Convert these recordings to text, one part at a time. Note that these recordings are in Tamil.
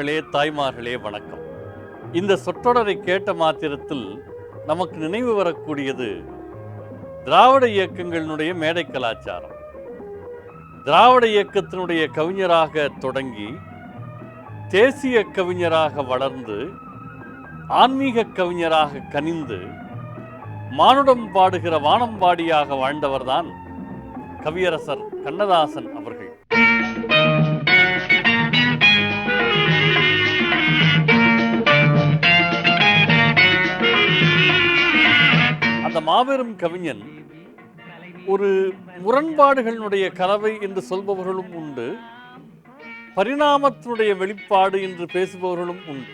பெரியோர்களே, தாய்மார்களே, வணக்கம். இந்த சொற்றொடரை கேட்ட மாத்திரத்தில் நமக்கு நினைவு வரக்கூடியது திராவிட இயக்கங்களினுடைய மேடை கலாச்சாரம். திராவிட இயக்கத்தினுடைய கவிஞராக தொடங்கி தேசிய கவிஞராக வளர்ந்து ஆன்மீக கவிஞராக கனிந்து மானுடம் பாடுகிற வானம்பாடியாக வாழ்ந்தவர்தான் கவியரசர் கண்ணதாசன் அவர்கள். அந்த மாபெரும் கவிஞன் ஒரு முரண்பாடுகளினுடைய கலவை என்று சொல்பவர்களும் உண்டு, பரிணாமத்தினுடைய வெளிப்பாடு என்று பேசுபவர்களும் உண்டு.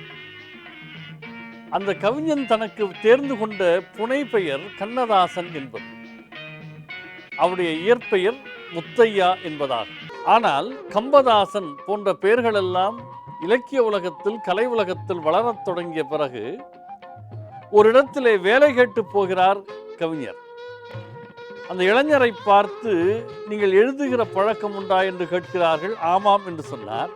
அந்த கவிஞன் தனக்கு தேர்ந்து கொண்ட புனை பெயர் கண்ணதாசன் என்பது. அவருடைய இயற்பெயர் முத்தையா என்பதாகும். ஆனால் கம்பதாசன் போன்ற பெயர்களெல்லாம் இலக்கிய உலகத்தில், கலை உலகத்தில் வளரத் தொடங்கிய பிறகு ஒரு இடத்திலே வேலை கேட்டு போகிறார் கவிஞர். அந்த இளைஞரை பார்த்து, நீங்கள் எழுதுகிற பழக்கம் உண்டா என்று கேட்கிறார்கள். ஆமாம் என்று சொன்னார்.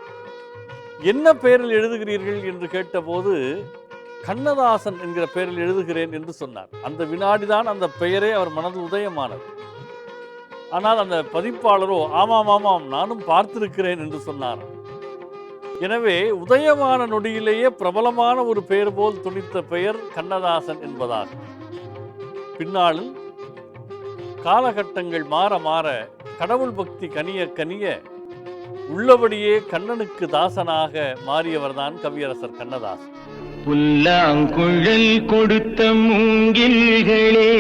என்ன பெயரில் எழுதுகிறீர்கள் என்று கேட்டபோது, கண்ணதாசன் என்கிற பெயரில் எழுதுகிறேன் என்று சொன்னார். அந்த வினாடிதான் அந்த பெயரே அவர் மனதில் உதயமானது. ஆனால் அந்த பதிப்பாளரோ ஆமாம் நானும் பார்த்திருக்கிறேன் என்று சொன்னார். எனவே உதயமான நொடியிலேயே பிரபலமான ஒரு பெயர் போல் துணித்த பெயர் கண்ணதாசன் என்பதாகும். பின்னாளில் காலகட்டங்கள் மாற மாற, கடவுள் பக்தி கனிய கனிய, உள்ளபடியே கண்ணனுக்கு தாசனாக மாறியவர்தான் கவியரசர் கண்ணதாசன். புல்லாங்குழல் கொடுத்த மூங்கில்களே,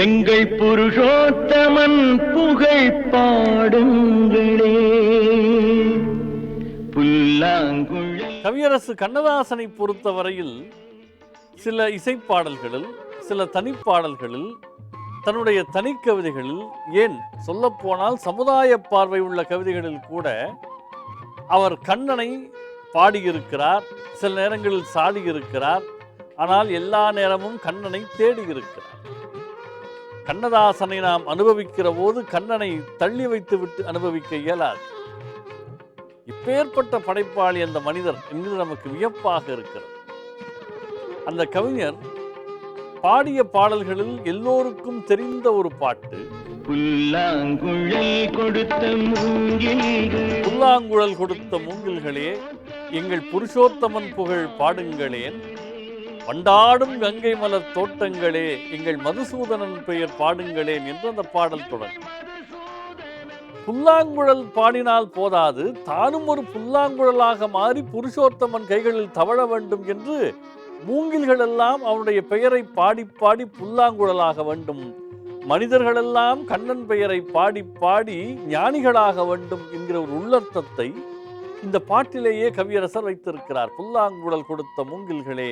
எங்கள் புருஷோத்தமன் புகழ் பாடுங்களே. புல்லாங்குழல். கவியரசு கண்ணதாசனை பொறுத்தவரையில் சில இசைப்பாடல்களில், சில தனிப்பாடல்களில், தன்னுடைய தனிக்கவிதைகளில், ஏன் சொல்லப்போனால் சமுதாய பார்வை உள்ள கவிதைகளில் கூட அவர் கண்ணனை பாடியிருக்கிறார். சில நேரங்களில் சாடியிருக்கிறார். ஆனால் எல்லா நேரமும் கண்ணனை தேடியிருக்கிறார். கண்ணதாசனை நாம் அனுபவிக்கிற போது கண்ணனை தள்ளி வைத்துவிட்டு அனுபவிக்க இயலாது. இப்பேற்பட்ட படைப்பாளி அந்த மனிதர் என்பது நமக்கு வியப்பாக இருக்கிறது. அந்த கவிஞர் பாடிய பாடல்களில் எல்லோருக்கும் தெரிந்த ஒரு பாட்டு, புல்லாங்குழல் கொடுத்த மூங்கில்களே, எங்கள் புருஷோத்தமன் புகழ் பாடுங்களேன். வண்டாடும் கங்கை மலர் தோட்டங்களே, எங்கள் மதுசூதனன் பெயர் பாடுங்களேன் என்று அந்த பாடல் தொடங்கும். புல்லாங்குழல் பாடினால் போதாது, தானும் ஒரு புல்லாங்குழலாக மாறி புருஷோத்தமன் கைகளில் தவழ வேண்டும் என்று மூங்கில்கள் எல்லாம் அவனுடைய பெயரை பாடி பாடி புல்லாங்குழலாக வேண்டும், மனிதர்களெல்லாம் கண்ணன் பெயரை பாடி பாடி ஞானிகளாக வேண்டும் என்கிற ஒரு உள்ளர்த்தத்தை இந்த பாட்டிலேயே கவியரசர் வைத்திருக்கிறார். புல்லாங்குழல் கொடுத்த மூங்கில்களே,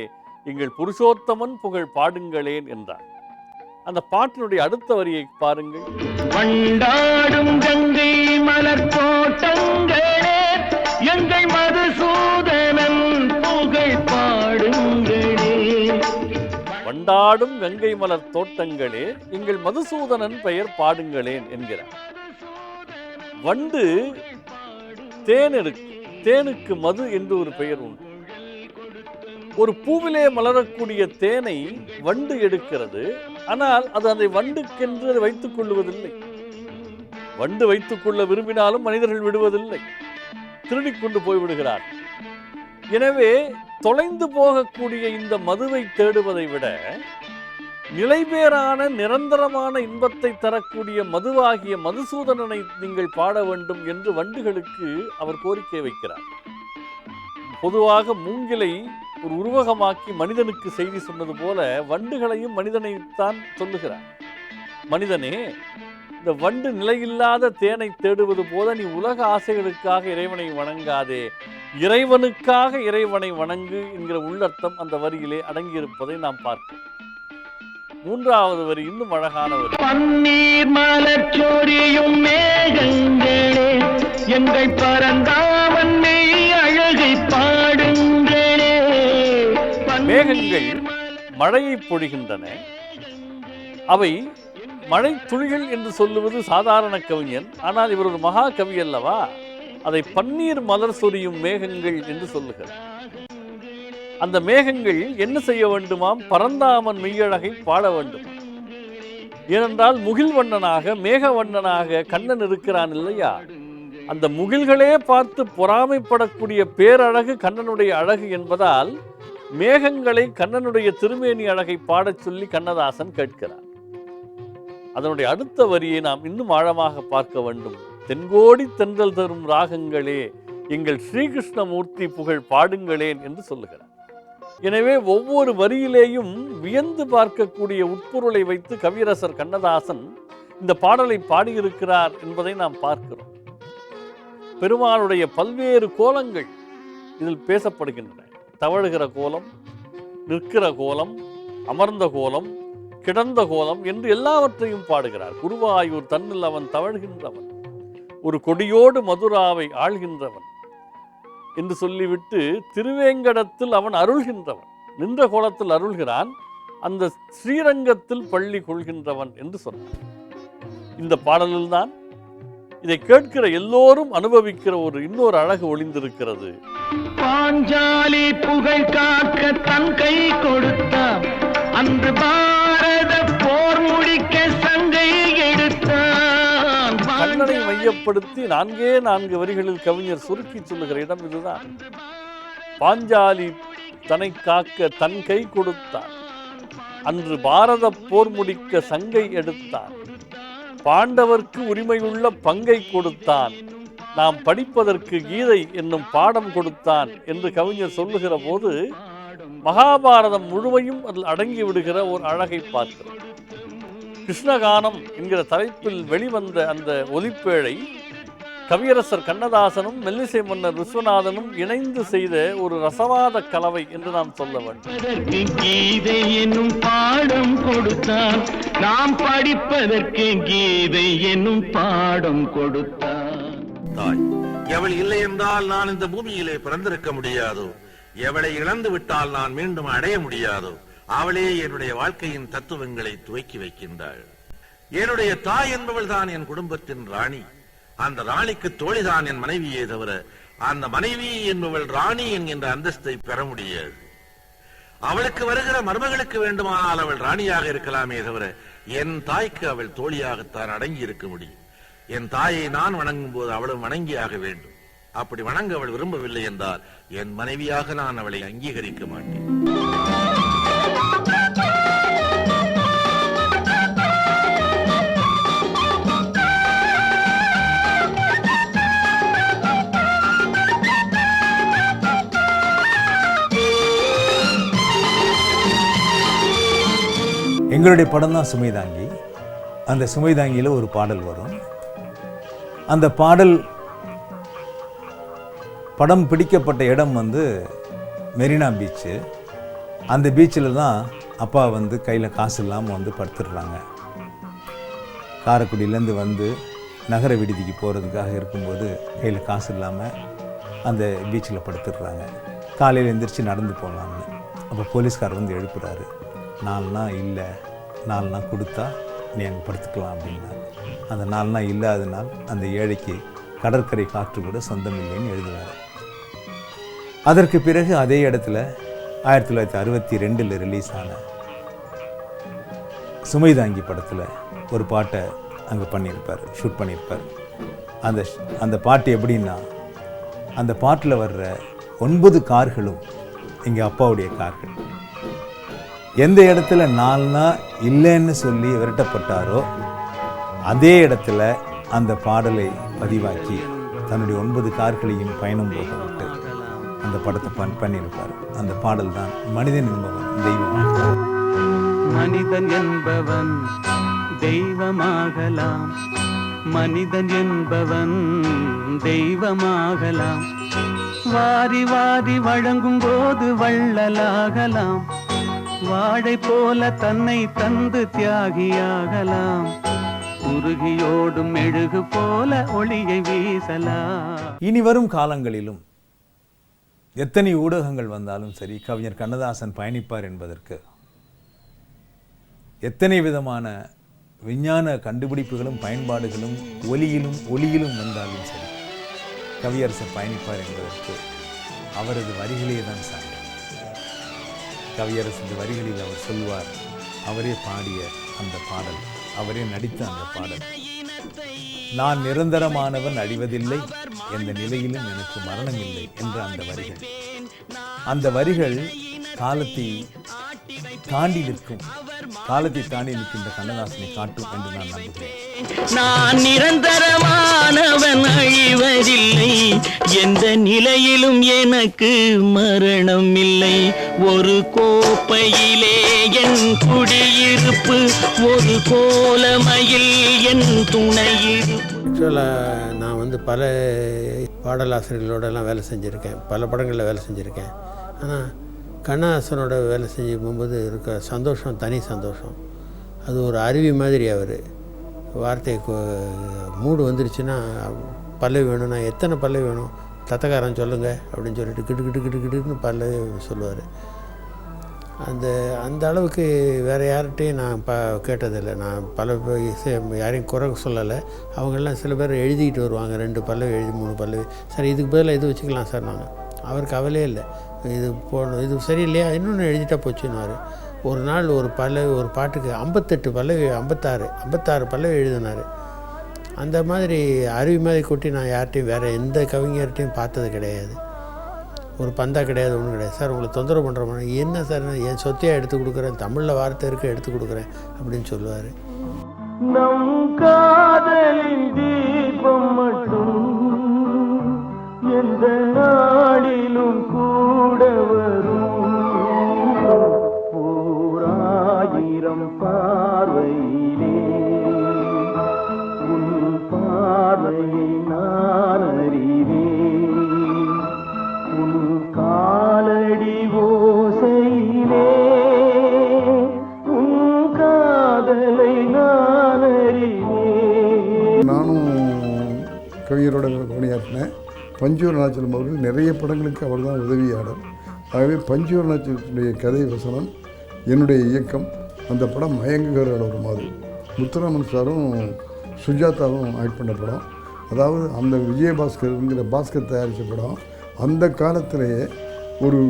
எங்கள் புருஷோத்தமன் புகழ் பாடுங்களேன் என்றார். அந்த பாட்டினுடைய அடுத்த வரியை பாருங்கள். வண்டாடும் கங்கை மலர் தோட்டங்களே, எங்கள் மதுசூதனன் புகழ் பாடுங்களே. வண்டாடும் கங்கை மலர் தோட்டங்களே, எங்கள் மதுசூதனன் பெயர் பாடுங்களேன் என்கிறார். வண்டு தேன் எடுக்கும். தேனுக்கு மது என்று ஒரு பெயர் உண்டு. ஒரு பூவிலே மலரக்கூடிய தேனை வண்டு எடுக்கிறது. ஆனால் அது அதை வண்டுக்கென்று வைத்துக் கொள்வதில்லை. வண்டு வைத்துக் கொள்ள விரும்பினாலும் மனிதர்கள் விடுவதில்லை, திருடிக் கொண்டு போய்விடுகிறார். எனவே தொலைந்து போகக்கூடிய இந்த மதுவை தேடுவதை விட நிலைபேறான நிரந்தரமான இன்பத்தை தரக்கூடிய மதுவாகிய மதுசூதனனை நீங்கள் பாட வேண்டும் என்று வண்டுகளுக்கு அவர் கோரிக்கை வைக்கிறார். பொதுவாக மூங்கிலை ஒரு உருவகமாக்கி மனிதனுக்கு செய்தி சொன்னது போல வண்டுகளையும் மனிதனைத்தான் சொல்லுகிறார். மனிதனே, இந்த வண்டு நிலையில்லாத தேனை தேடுவது போல நீ உலக ஆசைகளுக்காக இறைவனை வணங்காதே, இறைவனுக்காக இறைவனை வணங்கு என்கிற உள்ளர்த்தம் அந்த வரியிலே அடங்கியிருப்பதை நாம் பார்க்கிறோம். மூன்றாவது வரி இன்னும் அழகான வரி. பன்னீர் மலர் சொரியும் மேகங்களே, எங்கள் பரந்தாமன் அழகை பாடுங்களே. மேகங்கள் மழையை பொழிகின்றன. அவை மழை துளிகள் என்று சொல்லுவது சாதாரண கவிஞன். ஆனால் இவர் ஒரு மகா கவி அல்லவா? அதை பன்னீர் மலர் சொரியும் மேகங்கள் என்று சொல்லுகிறார். அந்த மேகங்கள் என்ன செய்ய வேண்டுமாம்? பரந்தாமன் மெய்யழகை பாட வேண்டும். ஏனென்றால் முகில் வண்ணனாக மேக வண்ணனாக கண்ணன் இருக்கிறான் இல்லையா? அந்த முகில்களே பார்த்து பொறாமைப்படக்கூடிய பேரழகு கண்ணனுடைய அழகு என்பதால் மேகங்களை கண்ணனுடைய திருமேனி அழகை பாடச் சொல்லி கண்ணதாசன் கேட்கிறார். அதனுடைய அடுத்த வரியை நாம் இன்னும் ஆழமாக பார்க்க வேண்டும். தென்கோடி தென்றல் தரும் ராகங்களே, எங்கள் ஸ்ரீகிருஷ்ணமூர்த்தி புகழ் பாடுங்களேன் என்று சொல்லுகிறார். எனவே ஒவ்வொரு வரியிலேயும் வியந்து பார்க்கக்கூடிய உட்பொருளை வைத்து கவியரசர் கண்ணதாசன் இந்த பாடலை பாடியிருக்கிறார் என்பதை நாம் பார்க்கிறோம். பெருமாளுடைய பல்வேறு கோலங்கள் இதில் பேசப்படுகின்றன. தவழுகிற கோலம், நிற்கிற கோலம், அமர்ந்த கோலம், கிடந்த கோலம் என்று எல்லாவற்றையும் பாடுகிறார். குருவாயூர் தன்னில் அவன் தவழ்கின்றவன், ஒரு கொடியோடு மதுராவை ஆள்கின்றவன் என்று சொல்லிவிட்டு திருவேங்கடத்தில் அவன் அருள்கின்றவன், நின்ற கோலத்தில் அருள்கிறான், அந்த ஸ்ரீரங்கத்தில் பள்ளி கொள்கின்றவன் என்று சொன்னார். இந்த பாடலில்தான் இதை கேட்கிற எல்லோரும் அனுபவிக்கிற இன்னொரு அழகு ஒளிந்திருக்கிறது. பாஞ்சாலி புகழ் காக்க தன் கை கொடுத்தான், அன்று பாரத போர் முடிக்க சங்கை எடுத்தான். கண்ணனை மையப்படுத்தி 4 வரிகளில் கவிஞர் சுருக்கி சொல்லுகிற இடம் இதுதான். பாஞ்சாலி தன்னை காக்க தன் கை கொடுத்தான், அன்று பாரத போர் முடிக்க சங்கை எடுத்தான், பாண்டவர்க்கு உரிமையுள்ள பங்கை கொடுத்தான், நாம் படிப்பதற்கு கீதை என்னும் பாடம் கொடுத்தான் என்று கவிஞர் சொல்லுகிற போது மகாபாரதம் முழுமையும் அதில் அடங்கி விடுகிற ஒரு அழகை பார்க்கிறோம். கிருஷ்ணகானம் என்கிற தலைப்பில் வெளிவந்த அந்த ஒலிப்பேழை கவியரசர் கண்ணதாசனும் மெல்லிசை மன்னர் விஸ்வநாதனும் இணைந்து செய்த ஒரு ரசவாத கலவை என்று நாம் சொல்ல வேண்டும். கீதை என்னும் பாடம் கொடுத்தான், நாம் படிப்பதற்கு கீதை என்னும் பாடம் கொடுத்தான். தாய், எவள் இல்லை என்றால் நான் இந்த பூமியிலே பிறந்திருக்க முடியாதோ, எவளை இழந்து விட்டால் நான் மீண்டும் அடைய முடியாதோ, அவளே என்னுடைய வாழ்க்கையின் தத்துவங்களை துவக்கி வைக்கின்றாள். என்னுடைய தாய் என்பவள் தான் என் குடும்பத்தின் ராணி. அந்த ராணிக்கு தோழிதான் என் மனைவியே தவிர அந்த மனைவி என்பவள் ராணி என்கின்ற அந்தஸ்தை பெற முடியாது. அவளுக்கு வருகிற மருமகளுக்கு வேண்டுமானால் அவள் ராணியாக இருக்கலாமே தவிர என் தாய்க்கு அவள் தோழியாகத்தான் அடங்கி இருக்க முடியும். என் தாயை நான் வணங்கும் போது அவளும் வணங்கியாக வேண்டும். அப்படி வணங்க அவள் விரும்பவில்லை என்றால் என் மனைவியாக நான் அவளை அங்கீகரிக்க மாட்டேன். எங்களுடைய படம் தான் சுமைதாங்கி. அந்த சுமைதாங்கியில் ஒரு பாடல் வரும். அந்த பாடல் படம் பிடிக்கப்பட்ட இடம் மெரினா பீச்சு. அந்த பீச்சில் தான் அப்பா கையில் காசு இல்லாமல் படுத்துடுறாங்க. காரைக்குடியிலேருந்து நகர விடுதிக்கு போகிறதுக்காக இருக்கும்போது கையில் காசு இல்லாமல் அந்த பீச்சில் படுத்துடுறாங்க. காலையில் எந்திரிச்சு நடந்து போகலான்னு. அப்போ போலீஸ்கார் எழுப்புறாரு. 4 நாள் இல்லை, 4 நாள் கொடுத்தா நீ அங்கே படுத்துக்கலாம் அப்படின்னாரு. அந்த 4 நாள் இல்லாதனால் அந்த ஏழைக்கு கடற்கரை காற்று கூட சொந்தம் இல்லைன்னு எழுதுவார். அதற்கு பிறகு அதே இடத்துல 1962 ரிலீஸ் ஆன சுமைதாங்கி படத்தில் ஒரு பாட்டை அங்கே ஷூட் பண்ணியிருப்பார். அந்த பாட்டு எப்படின்னா, அந்த பாட்டில் வர்ற 9 கார்களும் எங்கள் அப்பாவுடைய கார்கள். எந்த இடத்துல 4 நாள் இல்லைன்னு சொல்லி விரட்டப்பட்டாரோ அதே இடத்துல அந்த பாடலை பதிவாக்கி தன்னுடைய 9 கார்களையும் பயணம் போக விட்டு அந்த படத்தை பண்ணியிருப்பார். அந்த பாடல் தான் மனிதன் என்பவன் தெய்வமாகலாம். மனிதன் என்பவன் தெய்வமாகலாம், மனிதன் என்பவன் தெய்வமாகலாம், வாரி வாரி வழங்கும் போது வள்ளலாகலாம், வாழை போல தன்னை தந்து தியாகியாகலாம், உருகியோடும் மெழுகு போல ஒளியை வீசலாம். இனி வரும் காலங்களிலும் எத்தனை ஊடகங்கள் வந்தாலும் சரி, கவிஞர் கண்ணதாசன் பயணிப்பார் என்பதற்கு எத்தனை விதமான விஞ்ஞான கண்டுபிடிப்புகளும் பயன்பாடுகளும் ஒலியிலும் வந்தாலும் சரி, கவியரசர் பயணிப்பார் என்பதற்கு அவரது வரிகளே தான் சான்று. கவியரசர் வரிகளில் அவர் சொல்வார், அவரே பாடிய அந்த பாடல், அவரே நடித்த அந்த பாடல், நான் நிரந்தரமானவன் அழிவதில்லை, எந்த நிலையிலும் எனக்கு மரணம் இல்லை என்ற அந்த வரிகள். அந்த வரிகள் காலத்தை தாண்டி நிற்கும், காலத்தை தாண்டி நிற்கின்ற கண்ணதாசனை காட்டும் என்று நான் நம்புகிறேன். நான் நிரந்தரமானவன் அழிவதில்லை, எந்த நிலையிலும் எனக்கு மரணம் இல்லை, ஒரு கோப்பையிலே என் குடியிருப்பு, ஒரு கோலமையில் என் துணையிருப்பு. ஆக்சுவலாக நான் வந்து பல பாடலாசிரியர்களோடலாம் வேலை செஞ்சுருக்கேன், பல படங்களில் வேலை செஞ்சுருக்கேன். ஆனால் கண்ணதாசனோட வேலை செஞ்சு போகும்போது இருக்க சந்தோஷம் தனி சந்தோஷம். அது ஒரு அருவி மாதிரி. அவர் வார்த்தை மூடு வந்துருச்சுன்னா பல்லவி வேணும்னா எத்தனை பல்லவி வேணும், தத்தக்காரன் சொல்லுங்கள் அப்படின்னு சொல்லிட்டு கிட்டு கிட்டு கிட்டு கிட்டுன்னு பல்லவி சொல்லுவார். அந்த அளவுக்கு வேறு யார்கிட்டையும் நான் கேட்டதில்லை. நான் பல யாரையும் குறை சொல்லலை. அவங்கெல்லாம் சில பேர் எழுதிக்கிட்டு வருவாங்க, 2 பல்லவி எழுதி 3 பல்லவி, சரி இதுக்கு பதிலாக இது வச்சுக்கலாம் சார். நாங்கள் அவருக்கு கவலையே இல்லை, இது போடணும், இது சரியில்லையா இன்னொன்று எழுதிட்டா போச்சுன்னுவார். ஒரு நாள் ஒரு பாட்டுக்கு 58 பல்லவி 56 பல்லவி எழுதினார். அந்த மாதிரி அருவி மாதிரி கொட்டி நான் யார்கிட்டையும் வேறு எந்த கவிஞர்கிட்டையும் பார்த்தது கிடையாது. ஒரு பந்தா கிடையாது, ஒன்றும் கிடையாது. சார் உங்களை தொந்தரவு பண்ணுறோம், என்ன சார் என் சொத்தையாக எடுத்து கொடுக்குறேன், தமிழில் வார்த்தை இருக்க எடுத்து கொடுக்குறேன் அப்படின்னு சொல்லுவார். நம் காதலின் தீபம் மட்டும் எந்த நாளிலும் கூட வரும், ஓராயிரம் பார்வையிலே உன் பார்வையை நான் அறிவேன், உன் காலடி ஓசையிலே உன் காதலை நான் அறிவேன். நானும் கவிஞரோட பணியாற்றினேன். பஞ்சு அருணாச்சலம் அவர்கள் நிறைய படங்களுக்கு அவர் தான் உதவியாளர். ஆகவே பஞ்சு அருணாச்சலத்துடைய கதை வசனம், என்னுடைய இயக்கம், அந்த படம் மயங்குகிற ஒரு மாதிரி. முத்துராமன் சாரும் சுஜாதாவும் ஆக்ட் பண்ண படம். அதாவது அந்த விஜயபாஸ்கர்ங்கிற பாஸ்கர் தயாரித்த படம். அந்த காலத்திலேயே ஒரு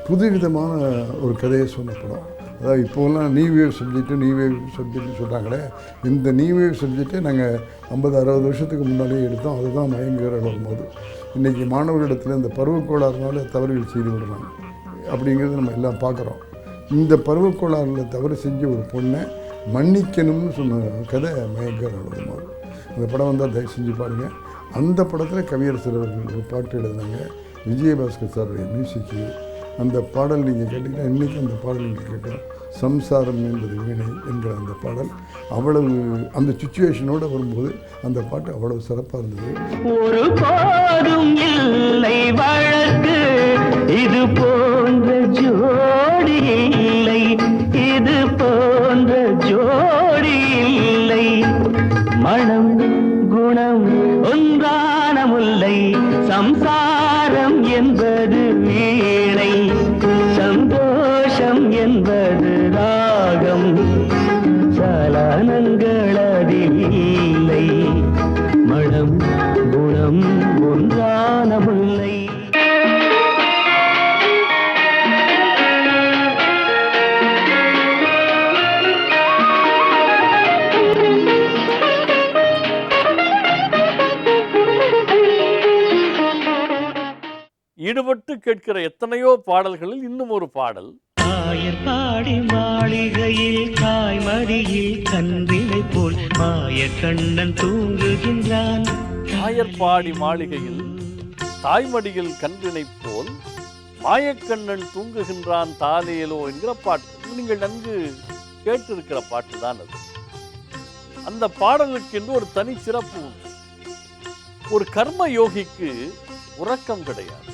புதுவிதமான ஒரு கதையை சொன்ன படம். அதாவது இப்போலாம் நியூ வேவ் சப்ஜெக்ட்னு சொல்கிறாங்களே, இந்த நியூ வேவ் சப்ஜெக்டை நாங்கள் 50-60 வருஷத்துக்கு முன்னாடியே எடுத்தோம். அதுதான் மயங்குகிற போது. இன்றைக்கி மாணவர்களிடத்தில் இந்த பருவக்கோளாறுனால தவறுகள் செய்து விடுறாங்க அப்படிங்கிறது நம்ம எல்லாம் பார்க்குறோம். இந்த பருவக்கோளாறில் தவறு செஞ்ச ஒரு பொண்ணை மன்னிக்கணும்னு சொன்ன கதை மயங்குகிற போது. அந்த படம் வந்தால் தயவு செஞ்சு பாருங்கள். அந்த படத்தில் கவியரசர் அவர்கள் ஒரு பாட்டு எழுதினாங்க, விஜயபாஸ்கர் சாருடைய மியூசிக்கு. அந்த பாடல் நீங்கள் கேட்டிங்கன்னா இன்றைக்கி அந்த பாடல் நீங்கள் கேட்கலாம். சம்சாரம் என்பது வீணை என்கிற அந்த பாடல் அவ்வளவு அந்த சுச்சுவேஷனோடு வரும்போது அந்த பாட்டு அவ்வளவு சிறப்பாக இருந்தது. ஒரு போதும் இல்லை வழக்கு, இது போன்ற ஜோடி இல்லை, இது போன்ற ஜோடி இல்லை, மனம் குணம் ஒன்றான முல்லை, சம்சாரம் என்பது வீணை, சந்தோஷம் என்பது ராகம், சலனங்கள் அதில் இல்லை, மனம் குணம் ஒன்றான முல்லை. ஈடுபட்டு கேட்கிற எத்தனையோ பாடல்களில் இன்னும் ஒரு பாடல், ஆயர்பாடி மாளிகையில் காய்மடியில் கன்றினை போல் மாயக்கண்ணன் தூங்குகின்றான். ஆயர்பாடி மாளிகையில் தாய்மடியில் கன்றினை போல் மாயக்கண்ணன் தூங்குகின்றான் தாலேலோ என்கிற பாட்டு. நீங்கள் நன்கு கேட்டிருக்கிற பாட்டு தான் அது. அந்த பாடலுக்கு என்று ஒரு தனி சிறப்பு உண்டு. ஒரு கர்ம யோகிக்கு உறக்கம் கிடையாது.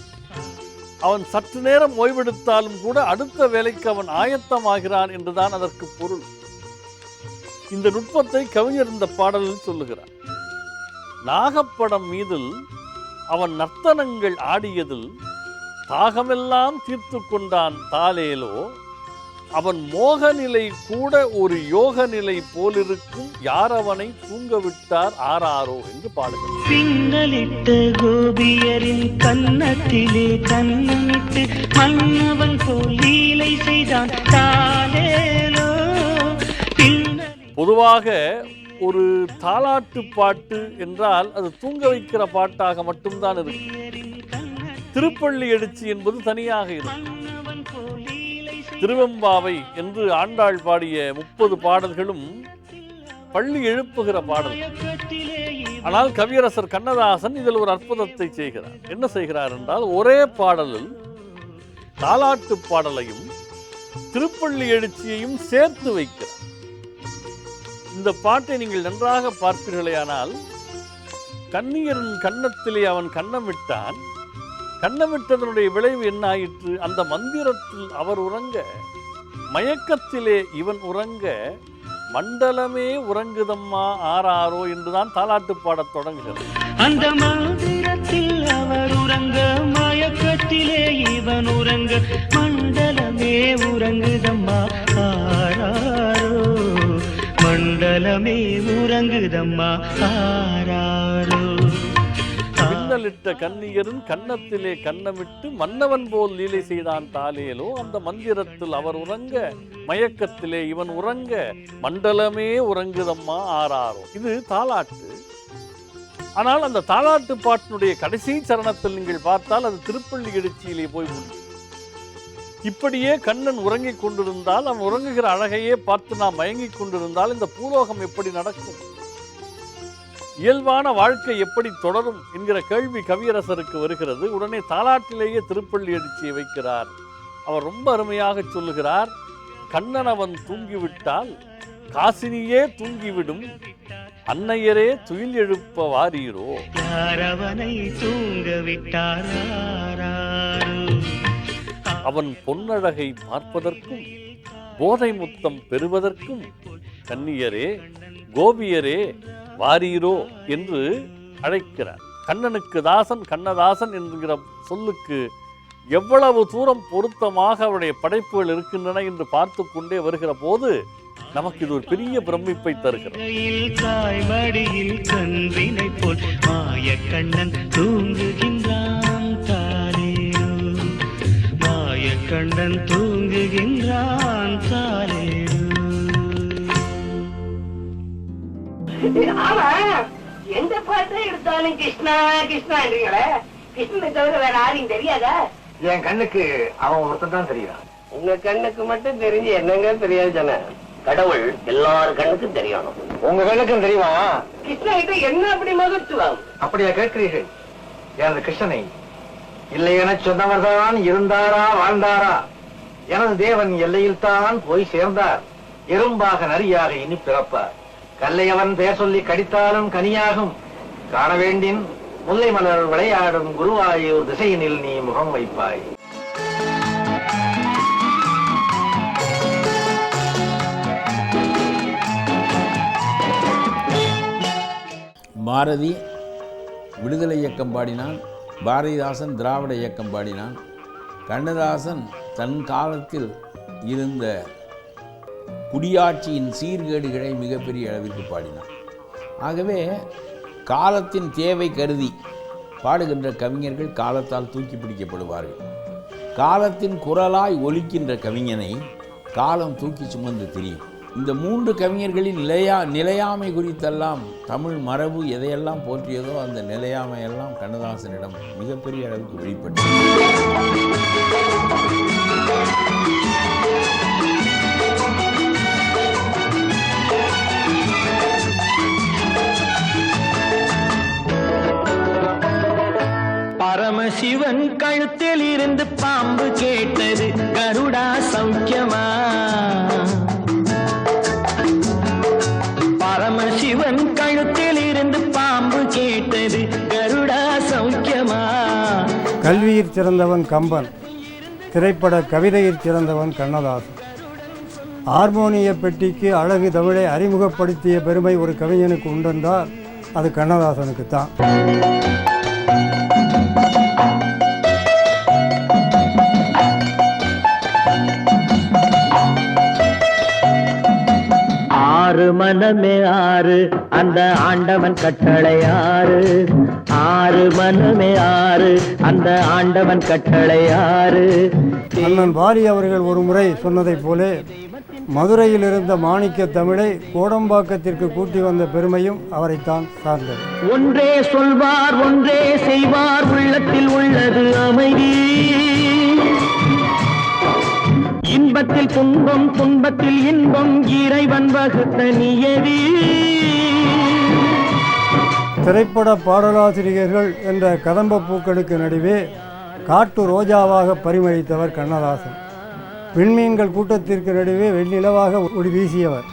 அவன் சற்று நேரம் ஓய்வெடுத்தாலும் கூட அடுத்த வேலைக்கு அவன் ஆயத்தமாகிறான் என்றுதான் அதற்கு பொருள். இந்த நுட்பத்தை கவிஞர் இந்த பாடலில் சொல்லுகிறார். நாகப்படம் மீதில் அவன் நர்த்தனங்கள் ஆடியதில் தாகமெல்லாம் தீர்த்து கொண்டான் தாலேலோ, அவன் மோக நிலை கூட ஒரு யோக நிலை போலிருக்கும், யார் அவனை தூங்க விட்டார் ஆராரோ என்று பாடுகிறார். பின்னலிட்ட கோபியரின் கன்னத்திலே கண்ணமிட்டு மன்னவன் போல் லீலை செய்தான் தாலேலோ. பொதுவாக ஒரு தாலாட்டு பாட்டு என்றால் அது தூங்க வைக்கிற பாட்டாக மட்டும்தான் இருக்கும். திருப்பள்ளி எழுச்சி என்பது தனியாக இருக்கும். திருவெம்பாவை என்று ஆண்டாள் பாடிய 30 பாடல்களும் பள்ளி எழுப்புகிற பாடல்கள். ஆனால் கவியரசர் கண்ணதாசன் இதில் ஒரு அற்புதத்தை செய்கிறார். என்ன செய்கிறார் என்றால், ஒரே பாடலில் தாலாட்டு பாடலையும் திருப்பள்ளி எழுச்சியையும் சேர்த்து வைக்கிறார். இந்த பாட்டை நீங்கள் நன்றாக பார்ப்பீர்களேயானால், கன்னியரின் கன்னத்திலே அவன் கன்னமிட்டான், கன்னமிட்டதனுடைய விளைவு என்ன ஆயிற்று? அந்த மந்திரத்தில் அவர் உறங்க, மயக்கத்திலே இவன் உறங்க, மண்டலமே உறங்குதம்மா ஆராரோ என்றுதான் தாலாட்டு பாடத் தொடங்குகிறது. அந்த மந்திரத்தில் அவர் உறங்க, மயக்கத்திலே இவன் உறங்க, மண்டலமே உறங்குதம்மா ஆராரோ, மண்டலமே உறங்குதம்மா ஆராரோ. பின்னலிட்ட கன்னியரின் கன்னத்திலே கன்னமிட்டு மன்னவன் போல் லீலை செய்தான் தாலேலோ. அந்த மந்திரத்தில் அவர் உறங்க, மயக்கத்திலே இவன் உறங்க, மண்டலமே உறங்குதம்மா ஆராரோ. இது தாலாட்டு. ஆனால் அந்த தாலாட்டு பாட்டினுடைய கடைசி சரணத்தில் நீங்கள் பார்த்தால் அது திருப்பள்ளி எழுச்சியிலே போய் முடியும். இப்படியே கண்ணன் உறங்கிக் கொண்டிருந்தால், அவன் உறங்குகிற அழகையே பார்த்து நாம் மயங்கிக் கொண்டிருந்தால் இந்த பூலோகம் எப்படி நடக்கும்? இயல்பான வாழ்க்கை எப்படி தொடரும் என்கிற கேள்வி கவியரசருக்கு வருகிறது. உடனே தாலாட்டிலேயே திருப்பள்ளி எழுச்சியை வைக்கிறார். அவர் ரொம்ப அருமையாக சொல்லுகிறார், கண்ணன் அவன் தூங்கிவிட்டால் காசினியே தூங்கிவிடும், அன்னையரே துயில் எழுப்ப வாரீரோ. அவனை தூங்க விட்டாரோ. அவன் பொன்னழகை பார்ப்பதற்கும் போதை முத்தம் பெறுவதற்கும் கன்னியரே கோபியரே வாரீரோ என்று அழைக்கிறார். கண்ணனுக்கு தாசன், கண்ணதாசன் என்கிற சொல்லுக்கு எவ்வளவு தூரம் பொருத்தமாக அவருடைய படைப்புகள் இருக்கின்றன என்று பார்த்து கொண்டே வருகிற போது நமக்கு இது ஒரு பெரிய பிரமிப்பை தருகிறது. தாய்மடியில் கன்றினை போல் மாய கண்ணன் தூங்குகின்றான் தாலேலோ, மாய கண்ணன் தூங்குகின்றான் தாலேலோ. ஆமா, எந்த பாட்டை எடுத்தாலும் கிருஷ்ணா கிருஷ்ணான்றீங்களே, கிருஷ்ணனை தவிர வேற யாரையும் தெரியாதா? என் கண்ணுக்கு அவன் ஒருத்தன் தான் தெரியும். உங்க கண்ணுக்கு மட்டும் தெரிஞ்சு என்னங்க தெரியாது தானே? கடவுள் எல்லாரும் கண்ணுக்கும் தெரியணும். உங்க கண்ணுக்கும் தெரியுமா? கிருஷ்ணா கிட்ட என்ன அப்படி மகத்துவம்? அப்படியா கேட்கிறீர்கள்? எனது கிருஷ்ணனை இல்லை என சொன்னவர் தான் இருந்தாரா வாழ்ந்தாரா? எனது தேவன் எல்லையில் தான் போய் சேர்ந்தார். எறும்பாக நரியாக இனி பிறப்பார். கல்லையவன் பெயர் சொல்லி கடித்தாலும் கனியாகும். காண வேண்டின் முல்லை மலர் விளையாடும் குருவாயூர் திசையினில் நீ முகம் வைப்பாய். பாரதி விடுதலை இயக்கம் பாடினான், பாரதிதாசன் திராவிட இயக்கம் பாடினான், கண்ணதாசன் தன் காலத்தில் இருந்த குடியாட்சியின் சீர்கேடுகளை மிகப்பெரிய அளவிற்கு பாடினான். ஆகவே காலத்தின் தேவை கருதி பாடுகின்ற கவிஞர்கள் காலத்தால் தூக்கி பிடிக்கப்படுவார்கள். காலத்தின் குரலாய் ஒலிக்கின்ற கவிஞனை காலம் தூக்கி சுமந்து திரியும். இந்த 3 கவிஞர்களின் நிலையாமை குறித்தெல்லாம் தமிழ் மரபு எதையெல்லாம் போற்றியதோ அந்த நிலையாமையெல்லாம் கண்ணதாசனிடம் மிகப்பெரிய அளவுக்கு வெளிப்பட்டது. பரமசிவன் கழுத்தில் இருந்து பாம்பு கேட்டது, கருடா சௌக்கியமா? பரமசிவன் கழுத்தில் இருந்து பாம்பு கேட்டது, கருடா சௌக்கியமா? கல்வியில் சிறந்தவன் கம்பன், திரைப்பட கவிதையில் சிறந்தவன் கண்ணதாசன். ஹார்மோனிய பெட்டிக்கு அழகு தமிழை அறிமுகப்படுத்திய பெருமை ஒரு கவிஞனுக்கு உண்டென்றால் அது கண்ணதாசனுக்கு தான். ஆறு மனமே ஆறு, அந்த ஆண்டவன் கட்டளை ஆறு. ஆறு மனமே ஆறு, அந்த ஆண்டவன் கட்டளை ஆறு. அண்ணன் வாலி அவர்கள் ஒரு முறை சொன்னதைப் போலே மதுரையில் இருந்த மாணிக்க தமிழை கோடம்பாக்கத்திற்கு கூட்டி வந்த பெருமையும் அவரைத்தான் சார்ந்தது. ஒன்றே சொல்வார் ஒன்றே செய்வார், உள்ளத்தில் உள்ளது அமைதி. இன்பத்தில் துன்பம் துன்பத்தில் இன்பம், இறைவன் வகுத்த நியதி. திரைப்பட பாடலாசிரியர்கள் என்ற கதம்ப பூக்களுக்கு நடுவே காட்டு ரோஜாவாக பரிமளித்தவர் கண்ணதாசன். விண்மீன்கள் கூட்டத்திற்கு நடுவே வெண்ணிலவாக ஒளி வீசியவர்.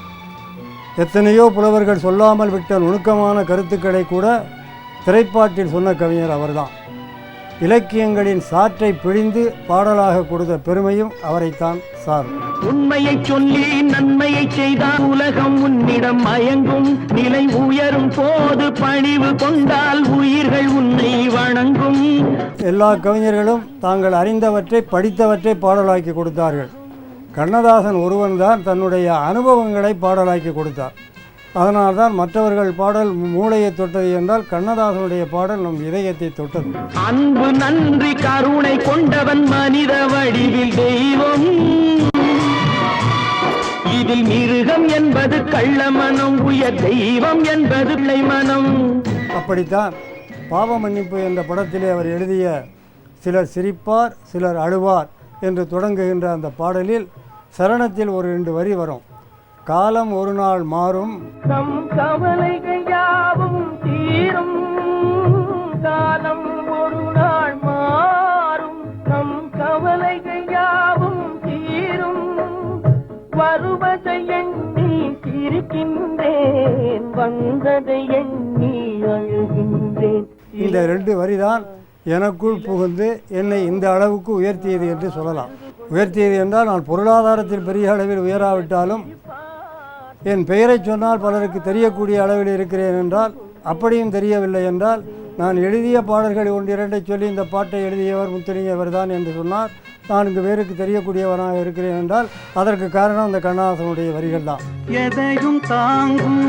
எத்தனையோ புலவர்கள் சொல்லாமல் விட்ட நுணுக்கமான கருத்துக்களை கூட திரைப்பாட்டில் சொன்ன கவிஞர் அவர்தான். இலக்கியங்களின் சாற்றை பிழிந்து பாடலாக கொடுத்த பெருமையும் அவரைத்தான் சாரும். உண்மையை சொல்லி நன்மையை செய்தால் உலகம் உன்னிடம் மயங்கும். நிலை உயரும் போது பணிவு கொண்டால் உயிர்கள் உன்னை வணங்கும். எல்லா கவிஞர்களும் தாங்கள் அறிந்தவற்றை படித்தவற்றை பாடலாக்கி கொடுத்தார்கள். கண்ணதாசன் ஒருவன்தான் தன்னுடைய அனுபவங்களை பாடலாக்கி கொடுத்தார். அதனால்தான் மற்றவர்கள் பாடல் மூளையை தொட்டது என்றால் கண்ணதாசனுடைய பாடல் நம் இதயத்தை தொட்டது. அன்பு நன்றி கருணை கொண்டவன் மனித வடிவில் தெய்வம். இதில் மிருகம் என்பது கள்ள மனம், உயர் தெய்வம் என்பது பிள்ளை மனம். அப்படித்தான் பாவ மன்னிப்பு என்ற படத்திலே அவர் எழுதிய சிலர் சிரிப்பார் சிலர் அழுவார் என்று தொடங்குகின்ற அந்த பாடலில் சரணத்தில் ஒரு 2 வரி வரும். காலம் ஒரு நாள் மாறும், நம் கவலைகள் யாவும் தீரும். காலம் ஒரு நாள் மாறும், நம் கவலைகள் யாவும் தீரும். வருவதை எண்ணி சிரிக்கின்றேன், வந்ததை எண்ணி அழுகின்றேன். இந்த 2 வரிதான் எனக்குள் புகுந்து என்னை இந்த அளவுக்கு உயர்த்தியது என்று சொல்லலாம். உயர்த்தியது என்றால் நான் பொருளாதாரத்தில் பெரிய அளவில் உயராவிட்டாலும் என் பெயரை சொன்னால் பலருக்கு தெரியக்கூடிய அளவில் இருக்கிறேன் என்றால், அப்படியும் தெரியவில்லை என்றால் நான் எழுதிய பாடல்களை 1-2 சொல்லி இந்த பாட்டை எழுதியவர் முத்துலிங்கவர் தான் என்று சொன்னார். 4 பேருக்கு தெரியக்கூடியவனாக இருக்கிறேன் என்றால் அதற்கு காரணம் அந்த கண்ணதாசனுடைய வரிகள் தான். எதையும் தாங்கும்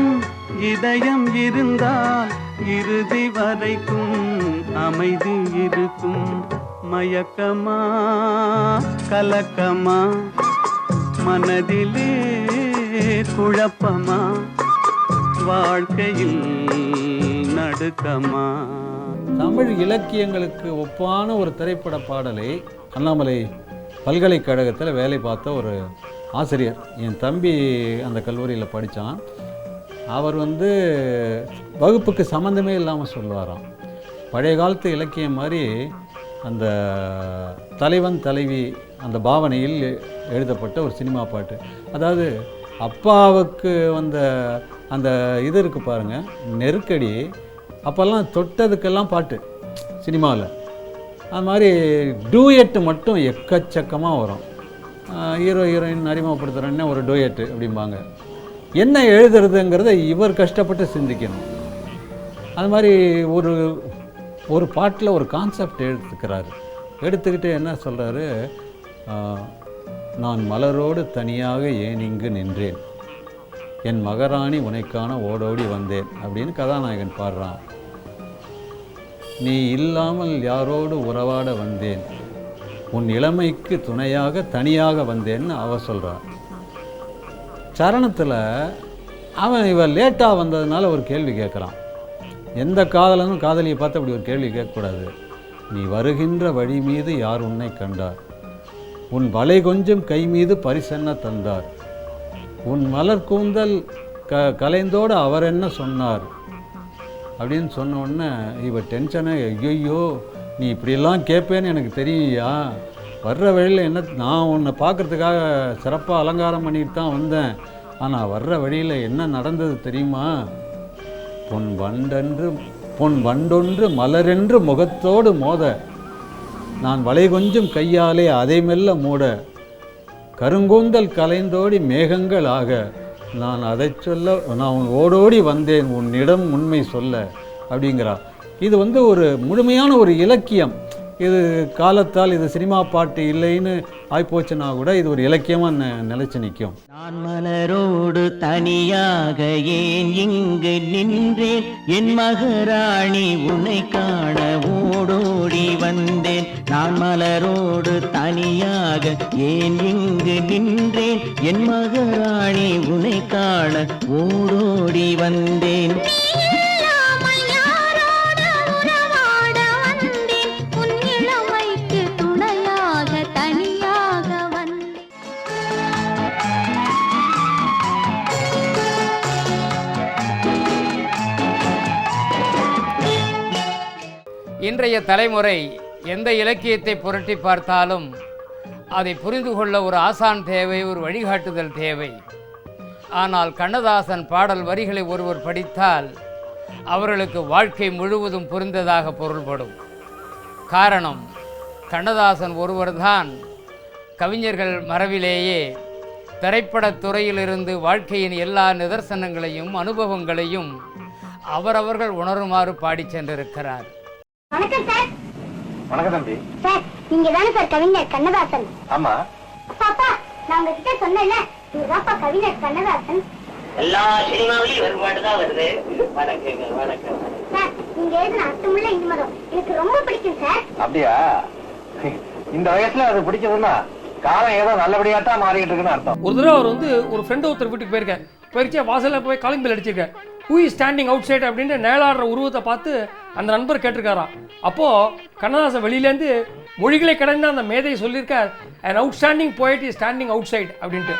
இதயம் இருந்தால் இறுதி வரைக்கும் அமைதி இருக்கும். மயக்கமா கலக்கமா மனதிலே குழப்பமா வாழ்க்கையில் நடுக்கமா. தமிழ் இலக்கியங்களுக்கு ஒப்பான ஒரு திரைப்பட பாடலை அண்ணாமலை பல்கலைக்கழகத்தில் வேலை பார்த்த ஒரு ஆசிரியர், என் தம்பி அந்த கல்லூரியில் படித்தான். அவர் வகுப்புக்கு சம்மந்தமே இல்லாமல் சொல்லுவாராம். பழைய காலத்து இலக்கியம் மாதிரி அந்த தலைவன் தலைவி அந்த பாவனையில் எழுதப்பட்ட ஒரு சினிமா பாட்டு. அதாவது அப்பாவுக்கு அந்த இது இருக்குது பாருங்கள், நெருக்கடி. அப்போல்லாம் தொட்டதுக்கெல்லாம் பாட்டு சினிமாவில். அது மாதிரி டூயட்டு மட்டும் எக்கச்சக்கமாக வரும். ஹீரோ ஹீரோயின் அறிமுகப்படுத்துகிறோன்னே ஒரு டூயட்டு அப்படிம்பாங்க. என்ன எழுதுறதுங்கிறத இவர் கஷ்டப்பட்டு சிந்திக்கணும். அது மாதிரி ஒரு பாட்டில் ஒரு கான்செப்ட் எடுத்துக்கிட்டு என்ன சொல்கிறாரு, நான் மலரோடு தனியாக ஏன் இங்கு நின்றேன், என் மகராணி உனைக்கான ஓடோடி வந்தேன் அப்படின்னு கதாநாயகன் பாடுறான். நீ இல்லாமல் யாரோடு உறவாட வந்தேன், உன் இளமைக்கு துணையாக தனியாக வந்தேன்னு அவ சொல்கிறான். சரணத்தில் அவன் இவன் லேட்டாக வந்ததுனால ஒரு கேள்வி கேட்குறான். எந்த காதலனும் காதலியை பார்த்து அப்படி ஒரு கேள்வி கேட்கக்கூடாது. நீ வருகின்ற வழி மீது யார் உன்னை கண்டார், உன் வலை கொஞ்சம் கை மீது பரிசென்ன தந்தார், உன் மலர் கூந்தல் கலைந்தோடு அவர் என்ன சொன்னார் அப்படின்னு சொன்ன உடனே இவ டென்ஷனே, ஐயோ நீ இப்படியெல்லாம் கேட்பேன்னு எனக்கு தெரியுயா, வர்ற வழியில் என்ன நான் உன்னை பார்க்குறதுக்காக சிறப்பாக அலங்காரம் பண்ணிட்டு தான் வந்தேன், ஆனால் வர்ற வழியில் என்ன நடந்தது தெரியுமா, பொன் வண்டொன்று மலரென்று முகத்தோடு மோத, நான் வளை கொஞ்சம் கையாலே அதை மெல்ல மூட, கருங்கூந்தல் கலைந்தோடி மேகங்கள் ஆக, நான் அதை சொல்ல நான் ஓடோடி வந்தேன் உன்னிடம் உண்மை சொல்ல அப்படிங்கிறா. இது ஒரு முழுமையான ஒரு இலக்கியம். இது காலத்தால் இது சினிமா பாட்டு இல்லைன்னு ஆய்ப்போச்சுன்னா கூட இது ஒரு இலக்கியமாக நிலைச்சு நிற்கும். நான் மலரோடு தனியாக ஏன் இங்கு நின்றேன், என் மகராணி உன்னை காண ஓடோடி வந்தேன். நான் மலரோடு தனியாக ஏன் இங்கு நின்றேன், என் மகராணி உன்னை காண ஓடோடி வந்தேன். இன்றைய தலைமுறை எந்த இலக்கியத்தை புரட்டி பார்த்தாலும் அதை புரிந்து கொள்ள ஒரு ஆசான் தேவை, ஒரு வழிகாட்டுதல் தேவை. ஆனால் கண்ணதாசன் பாடல் வரிகளை ஒருவர் படித்தால் அவர்களுக்கு வாழ்க்கை முழுவதும் புரிந்ததாக பொருள்படும். காரணம், கண்ணதாசன் ஒருவர்தான் கவிஞர்கள் மரபிலேயே திரைப்படத் துறையிலிருந்து வாழ்க்கையின் எல்லா நிதர்சனங்களையும் அனுபவங்களையும் அவரவர்கள் உணருமாறு பாடி சென்றிருக்கிறார். வணக்கம் சார். வணக்கம் தம்பி. சார், நீங்க தானே சார் கவிஞர் கண்ணதாசன்? ஆமா. பாப்பா, நான் உங்ககிட்ட சொன்னேன்ல, நீங்கதான்ப்பா கவிஞர் கண்ணதாசன். எல்லா சினிமாவிலையும் ஒரு பாட்டு தான் வருது. வணக்கம் வணக்கம் சார். நீங்க எழுதின அர்த்தமுள்ள இந்த மதம் எனக்கு ரொம்ப பிடிக்கும் சார். அப்படியா? இந்த வயசுல அது பிடிச்சதுன்னா காலம் ஏதோ நல்லபடியாத்தான் மாறிட்டு இருக்குன்னு அர்த்தம். ஒரு தடவை அவர் ஒரு ஃப்ரெண்ட் ஒருத்தர் வீட்டுக்கு போயிருக்கேன். வாசல்ல போய் காலிங் பெல் அடிச்சிருக்கேன். Who is standing outside அப்படின்னு நேலாடுற உருவத்தை பார்த்து அந்த நண்பர் கேட்டிருக்காராம். அப்போது கண்ணதாசன் வெளியிலேருந்து மொழிகளை கடந்து அந்த மேதையை சொல்லியிருக்கார், an outstanding poet is standing outside அப்படின்ட்டு.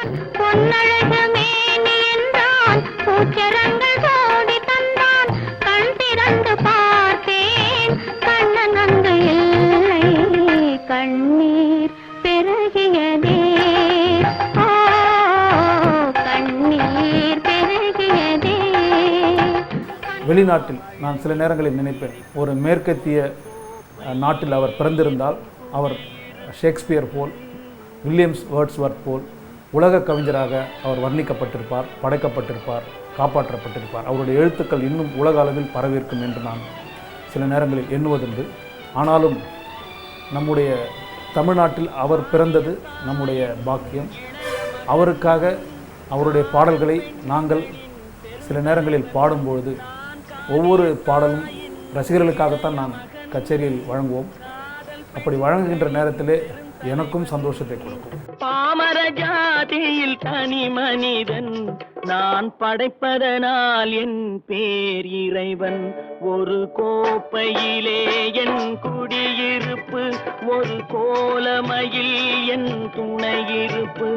கண்ணீர் பெருகியதே, கண்ணீர் பெருகியதே. வெளிநாட்டில் நான் சில நேரங்களில் நினைப்பேன், ஒரு மேற்கத்திய நாட்டில் அவர் பிறந்திருந்தால் அவர் ஷேக்ஸ்பியர் போல், வில்லியம்ஸ் வேர்ட்ஸ்வர்த் போல் உலக கவிஞராக அவர் வர்ணிக்கப்பட்டிருப்பார், படைக்கப்பட்டிருப்பார், காப்பாற்றப்பட்டிருப்பார். அவருடைய எழுத்துக்கள் இன்னும் உலக அளவில் பரவியிருக்கும் என்று நான் சில நேரங்களில் எண்ணுவதுண்டு. ஆனாலும் நம்முடைய தமிழ்நாட்டில் அவர் பிறந்தது நம்முடைய பாக்கியம். அவருக்காக அவருடைய பாடல்களை நாங்கள் சில நேரங்களில் பாடும்பொழுது ஒவ்வொரு பாடலும் ரசிகர்களுக்காகத்தான் நான் கச்சேரியில் வழங்குவோம். அப்படி வழங்குகின்ற நேரத்திலே எனக்கும் சந்தோஷத்தை கொடுக்கும். பாமர ஜாதியில் தனி மனிதன் நான் படைப்பதனால் என் பேர் இறைவன். ஒரு கோப்பையிலே என் குடியிருப்பு, ஒரு கோலமையில் என் துணையிருப்பு,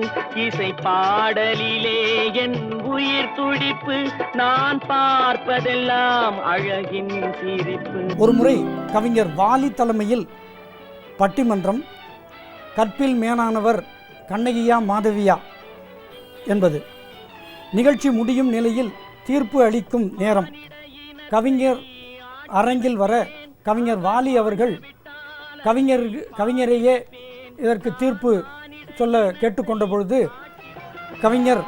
இசை பாடலிலே என் உயிர் துடிப்பு, நான் பார்ப்பதெல்லாம் அழகின் சிரிப்பு. ஒரு முறை கவிஞர் வாலி தலைமையில் பட்டிமன்றம், கற்பில் மேனானவர் கண்ணகியா மாதவியா என்பது நிகழ்ச்சி முடியும் நிலையில் தீர்ப்பு அளிக்கும் நேரம். கவிஞர் அரங்கில் வர கவிஞர் வாலி அவர்கள் கவிஞரையே இதற்கு தீர்ப்பு சொல்ல கேட்டுக்கொண்ட பொழுது கவிஞர்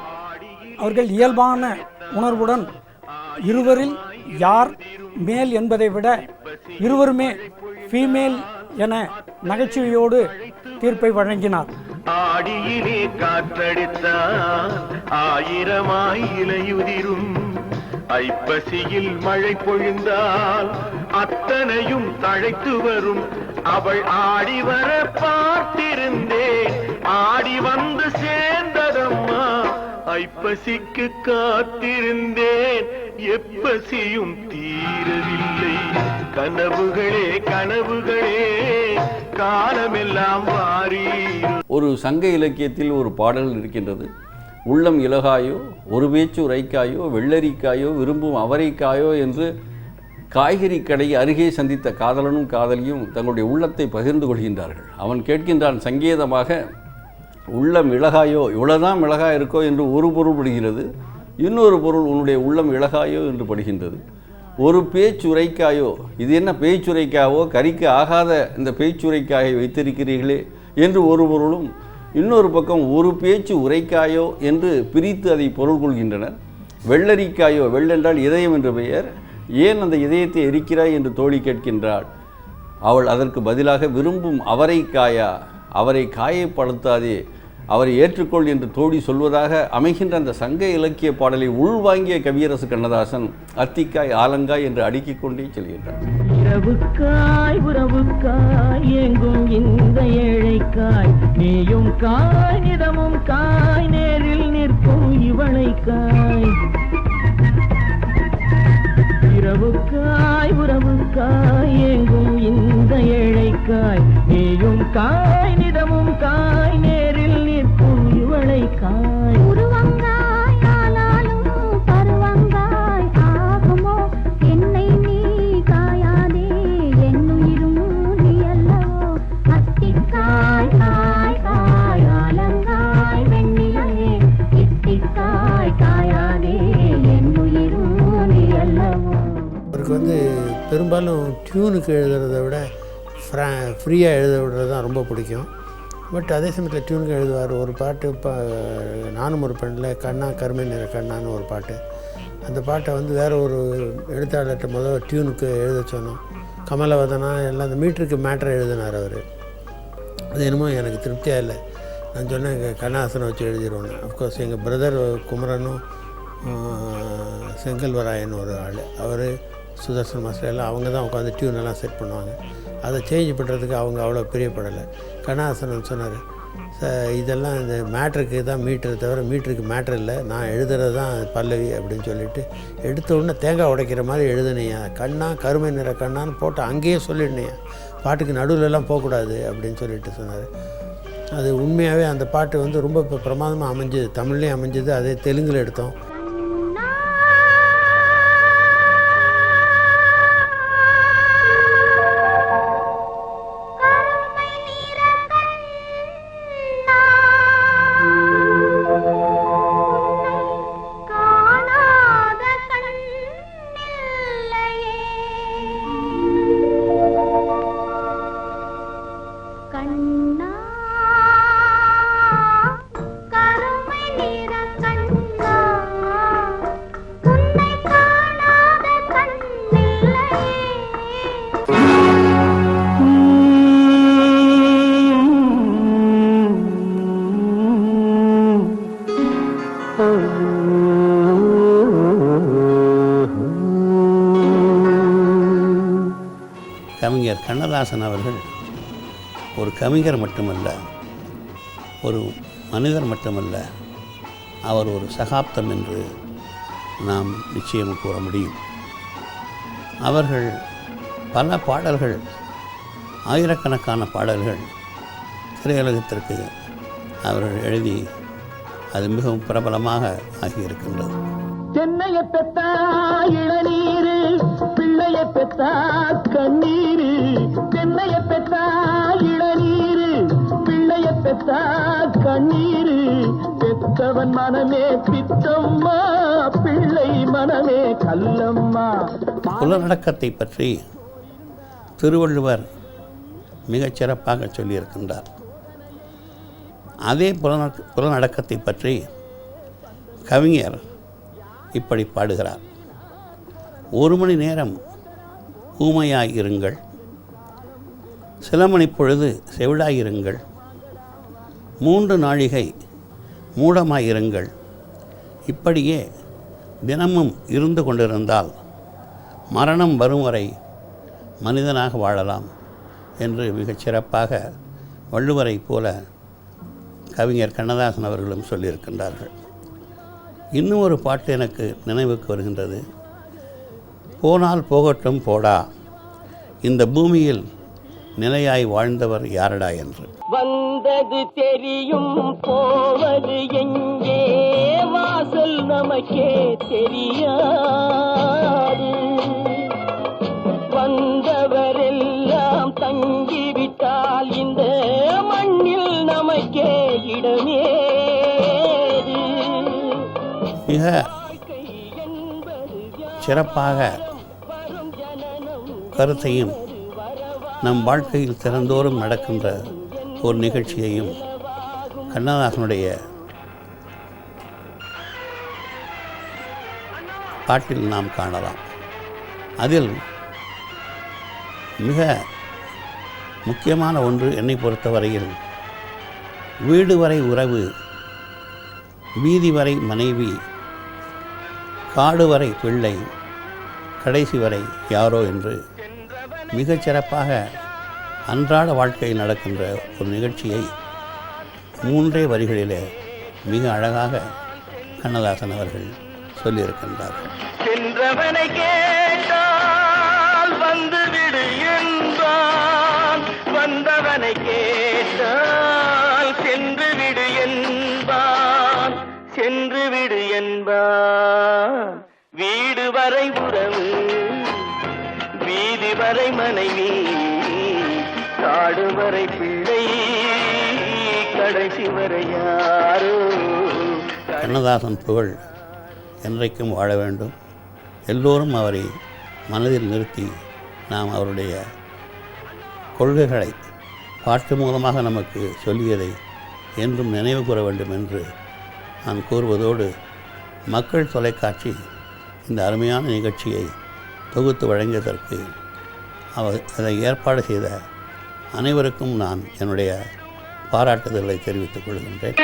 அவர்கள் இயல்பான உணர்வுடன் இருவரில் யார் மேல் என்பதை விட இருவருமே ஃபீமேல் என நகைச்சுவையோடு தீர்ப்பை வழங்கினார். ஆடியிலே காற்றடித்தால் ஆயிரமாய் இலையுதிரும், ஐப்பசியில் மழை பொழிந்தால் அத்தனையும் தழைத்து வரும். அவள் ஆடி வர பார்த்திருந்தேன், ஆடி வந்து சேர்ந்ததம்மா, ஐப்பசிக்கு காத்திருந்தேன், எப்பசியும் தீரவில்லை. கனவுகளே கனவுகளே காலமெல்லாம் வாரி. ஒரு சங்க இலக்கியத்தில் ஒரு பாடல் இருக்கின்றது. உள்ளம் இலகாயோ ஒரு பேச்சு உரைக்காயோ வெள்ளரிக்காயோ விரும்பும் அவரைக்காயோ என்று காய்கறி கடை அருகே சந்தித்த காதலனும் காதலியும் தங்களுடைய உள்ளத்தை பகிர்ந்து கொள்கின்றார்கள். அவன் கேட்கின்றான் சங்கேதமாக, உள்ளம் இலகாயோ, இவ்வளோதான் மிளகாய் இருக்கோ என்று ஒரு பொருள் படுகிறது, இன்னொரு பொருள் உன்னுடைய உள்ளம் இலகாயோ என்று படுகின்றது. ஒரு பேச்சுரைக்காயோ, இது என்ன பேச்சுரைக்காவோ, கறிக்கு ஆகாத இந்த பேச்சுரைக்காயை வைத்திருக்கிறீர்களே என்று ஒரு பொருளும், இன்னொரு பக்கம் ஒரு பேச்சு உரைக்காயோ என்று பிரித்து அதை பொருள் கொள்கின்றனர். வெள்ளரிக்காயோ, வெள்ளென்றால் இதயம் என்று பெயர், ஏன் அந்த இதயத்தை எரிக்கிறாய் என்று தோழி கேட்கின்றாள். அவள் அதற்கு பதிலாக விரும்பும் அவரைக்காயா, அவரை காயப்படுத்தாதே, அவரை ஏற்றுக்கொள் என்று தோழி சொல்வதாக அமைகின்ற அந்த சங்க இலக்கிய பாடலை உள்வாங்கிய கவியரசு கண்ணதாசன் அத்திக்காய் ஆலங்காய் என்று அடுக்கிக் கொண்டே செல்கின்றார். இரவுக்காய் உறவுக்காய் எங்கும் இந்த ஏழைக்காய், நீயும் காய் நிதமும் காய், நேரில் நிற்கும் இவளைக்காய். இரவுக்காய் உறவுக்காய் எங்கும் இந்த ஏழைக்காய், நீயும் காய் நிதமும் காய், நேரில் நிற்கும் இவளைக்காய். உருவங்காய் ஆனாலும் பருவங்காய் ஆகுமோ, என்னை நீ காயாதே என்னுயிரும் நீ அல்லவோ. அத்திக்காய் காய் காய் ஆலங்காய் வெண்ணிலையே, இத்திக்காய் காயாதே என்னுயிரும் நீ அல்லவோ. அவருக்கு பெரும்பாலும் டியூனுக்கு எழுதுறத விட ஃப்ரீயாக எழுத விடுறது தான் ரொம்ப பிடிக்கும். பட் அதே சமயத்தில் டியூனுக்கு எழுதுவார். ஒரு பாட்டு இப்போ நானும் ஒரு பெண்ணில் கண்ணா கருமை நிற கண்ணான்னு ஒரு பாட்டு, அந்த பாட்டை வேறு ஒரு எழுத்தாளர்கிட்ட முதல் டியூனுக்கு எழுத சொன்னோம். கமலவதனா எல்லாம் அந்த மீட்டருக்கு மேட்ரை எழுதினார் அவர். அது என்னமோ எனக்கு திருப்தியாக இல்லை. நான் சொன்னேன் கண்ணாசனை வச்சு எழுதிடுவோன்னு. அஃப்கோர்ஸ் எங்கள் பிரதர் குமரனும் செங்கல்வராயன் ஒரு ஆள், அவர் சுதர்சன் மாஸ்டர் எல்லாம் அவங்க தான் உட்காந்து டியூனெல்லாம் செட் பண்ணுவாங்க. அதை சேஞ்ச் பண்ணுறதுக்கு அவங்க அவ்வளோ பிரியப்படலை. கண்ணாசன் சொன்னார், இதெல்லாம் இந்த மேட்ருக்கு தான் மீட்ரு தவிர மீட்டருக்கு மேட்ரு இல்லை, நான் எழுதுறது தான் பல்லவி அப்படின்னு சொல்லிட்டு எடுத்த உடனே தேங்காய் உடைக்கிற மாதிரி எழுதுனையா, கண்ணா கருமை நிற கண்ணான்னு போட்டு அங்கேயே சொல்லிடுனையா, பாட்டுக்கு நடுவிலலாம் போகக்கூடாது அப்படின்னு சொல்லிட்டு சொன்னார். அது உண்மையாகவே அந்த பாட்டு ரொம்ப இப்போ பிரமாதமாக அமைஞ்சுது. தமிழ்லேயும் அமைஞ்சது, அதே தெலுங்கில் எடுத்தோம். கவிஞர் கண்ணதாசன் அவர்கள் ஒரு கவிஞர் மட்டுமல்ல, ஒரு மனிதர் மட்டுமல்ல, அவர் ஒரு சகாப்தம் என்று நாம் நிச்சயம் கூற முடியும். அவர்கள் பல பாடல்கள், ஆயிரக்கணக்கான பாடல்கள் திரையுலகத்திற்கு அவர்கள் எழுதி அது மிகவும் பிரபலமாக ஆகியிருக்கின்றது. சென்னையை பெத்தா இளநீரு, பிள்ளையை பெத்தா கண்ணீரு. சென்னையை பெத்தா இளநீரு, பிள்ளையை பெத்தா கண்ணீரு. பெத்தவன் மனமே பித்தம்மா, பிள்ளை மனமே கல்லம்மா. புலனடக்கத்தை பற்றி திருவள்ளுவர் மிகச் சிறப்பாக சொல்லியிருக்கின்றார். அதே புலனடக்கத்தை பற்றி கவிஞர் இப்படி பாடுகிறார். 1 மணி நேரம் ஊமையாயிருங்கள், சில மணி பொழுது செவிடாயிருங்கள், 3 நாழிகை மூடமாயிருங்கள். இப்படியே தினமும் இருந்து கொண்டிருந்தால் மரணம் வரும் வரை மனிதனாக வாழலாம் என்று மிகச் சிறப்பாக வள்ளுவரை போல கவிஞர் கண்ணதாசன் அவர்களும் சொல்லியிருக்கின்றார்கள். இன்னும் ஒரு பாட்டு எனக்கு நினைவுக்கு வருகின்றது. போனால் போகட்டும் போடா, இந்த பூமியில் நிலையாய் வாழ்ந்தவர் யாரடா என்று. வந்தது தெரியும், போவது எங்கே, வாசல் நமக்கே தெரியாது. வந்தவரெல்லாம் தங்கிவிட்டால் இந்த மண்ணில் நமக்கே இடமே. மிக சிறப்பாக கருத்தையும் நம் வாழ்க்கையில் திறந்தோறும் நடக்கின்ற ஒரு நிகழ்ச்சியையும் கண்ணதாசனுடைய பாட்டில் நாம் காணலாம். அதில் மிக முக்கியமான ஒன்று என்னை பொறுத்தவரையில், வீடு வரை உறவு, வீதி வரை மனைவி, காடு வரை பிள்ளை, கடைசி வரை யாரோ என்று மிகச் சிறப்பாக அன்றாட வாழ்க்கையில் நடக்கின்ற ஒரு நிகழ்ச்சியை 3 வரிகளிலே மிக அழகாக கண்ணதாசன் அவர்கள் சொல்லியிருக்கின்றார்கள். சென்றவனை கேட்டால் வந்துவிடு என்பான், வந்தவனை கேட்டால் சென்று விடு என்பான், சென்று விடு என்பான். வீடு வரை உறவு, வீதி வரை மனைவி, காடு வரை பிள்ளை, கடைசி வரை யாரோ. கண்ணதாசன் புகழ் என்றைக்கும் வாழ வேண்டும். எல்லோரும் அவரை மனதில் நிறுத்தி நாம் அவருடைய கொள்கைகளை பாட்டு மூலமாக நமக்கு சொல்லியதை என்றும் நினைவு கூற வேண்டும் என்று நான் கூறுவதோடு, மக்கள் தொலைக்காட்சி இந்த அருமையான நிகழ்ச்சியை தொகுத்து வழங்கியதற்கு அதை ஏற்பாடு செய்த அனைவருக்கும் நான் என்னுடைய பாராட்டுதல்களை தெரிவித்துக் கொள்கின்றேன்.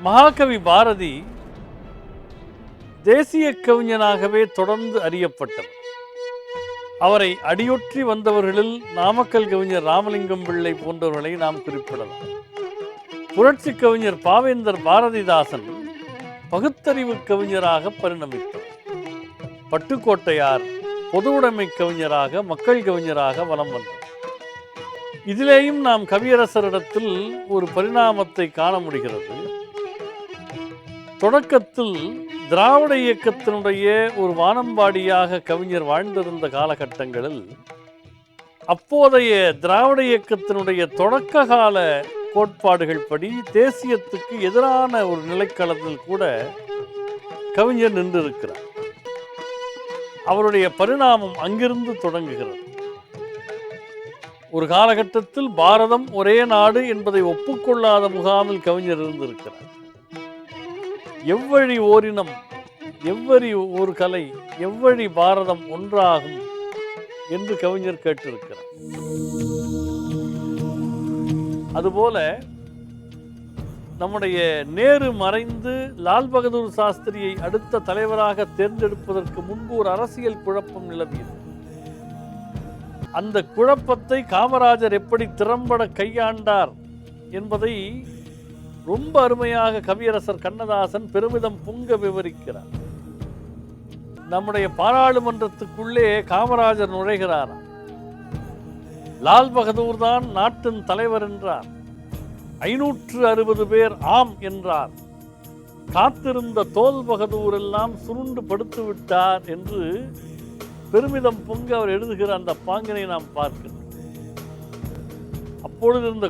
மகாகவி பாரதி தேசிய கவிஞனாகவே தொடர்ந்து அறியப்பட்டவர். அவரை அடியொற்றி வந்தவர்களில் நாமக்கல் கவிஞர் ராமலிங்கம் பிள்ளை போன்றவர்களை நாம் குறிப்பிடலாம். புரட்சி கவிஞர் பாவேந்தர் பாரதிதாசன் பகுத்தறிவு கவிஞராக பரிணமித்தார். பட்டுக்கோட்டையார் பொதுவுடைமை கவிஞராக, மக்கள் கவிஞராக வலம் வந்தார். இதிலேயும் நாம் கவியரசரிடத்தில் ஒரு பரிணாமத்தை காண முடிகிறது. தொடக்கத்தில் திராவிட இயக்கத்தினுடைய ஒரு வானம்பாடியாக கவிஞர் வாழ்ந்திருந்த காலகட்டங்களில் அப்போதைய திராவிட இயக்கத்தினுடைய தொடக்க கால கோட்பாடுகள் படி தேசியத்துக்கு எதிரான ஒரு நிலைக்களத்தில் கூட கவிஞர் நின்றிருக்கிறார். அவருடைய பரிணாமம் அங்கிருந்து தொடங்குகிறது. ஒரு காலகட்டத்தில் பாரதம் ஒரே நாடு என்பதை ஒப்புக்கொள்ளாத முகாமில் கவிஞர் இருந்திருக்கிறார். எவ்வழி ஓரினம், எவ்வழி ஒரு கலை, எவ்வழி பாரதம் ஒன்றாகும் என்று கவிஞர் கேட்டிருக்கிறார். அதுபோல நம்முடைய நேரு மறைந்து லால் பகதூர் சாஸ்திரியை அடுத்த தலைவராக தேர்ந்தெடுப்பதற்கு முன்பு ஒரு அரசியல் குழப்பம் நிலவியது. அந்த குழப்பத்தை காமராஜர் எப்படி திறம்பட கையாண்டார் என்பதை ரொம்ப அருமையாக கவியரசர் கண்ணதாசன் பெருமிதம் பொங்க விவரிக்கிறார். நம்முடைய பாராளுமன்றத்துக்குள்ளே காமராஜர் நுழைகிறார். லால் பகதூர் தான் நாட்டின் தலைவர் என்றார். 560 பேர் ஆம் என்றார். காத்திருந்த தோல் பகதூர் எல்லாம் சுருண்டு படுத்து விட்டார் என்று பெருமிதம் பொங்க அவர் எழுதுகிற அந்த பாங்கினை நாம் பார்க்கிறோம். அப்பொழுது இருந்த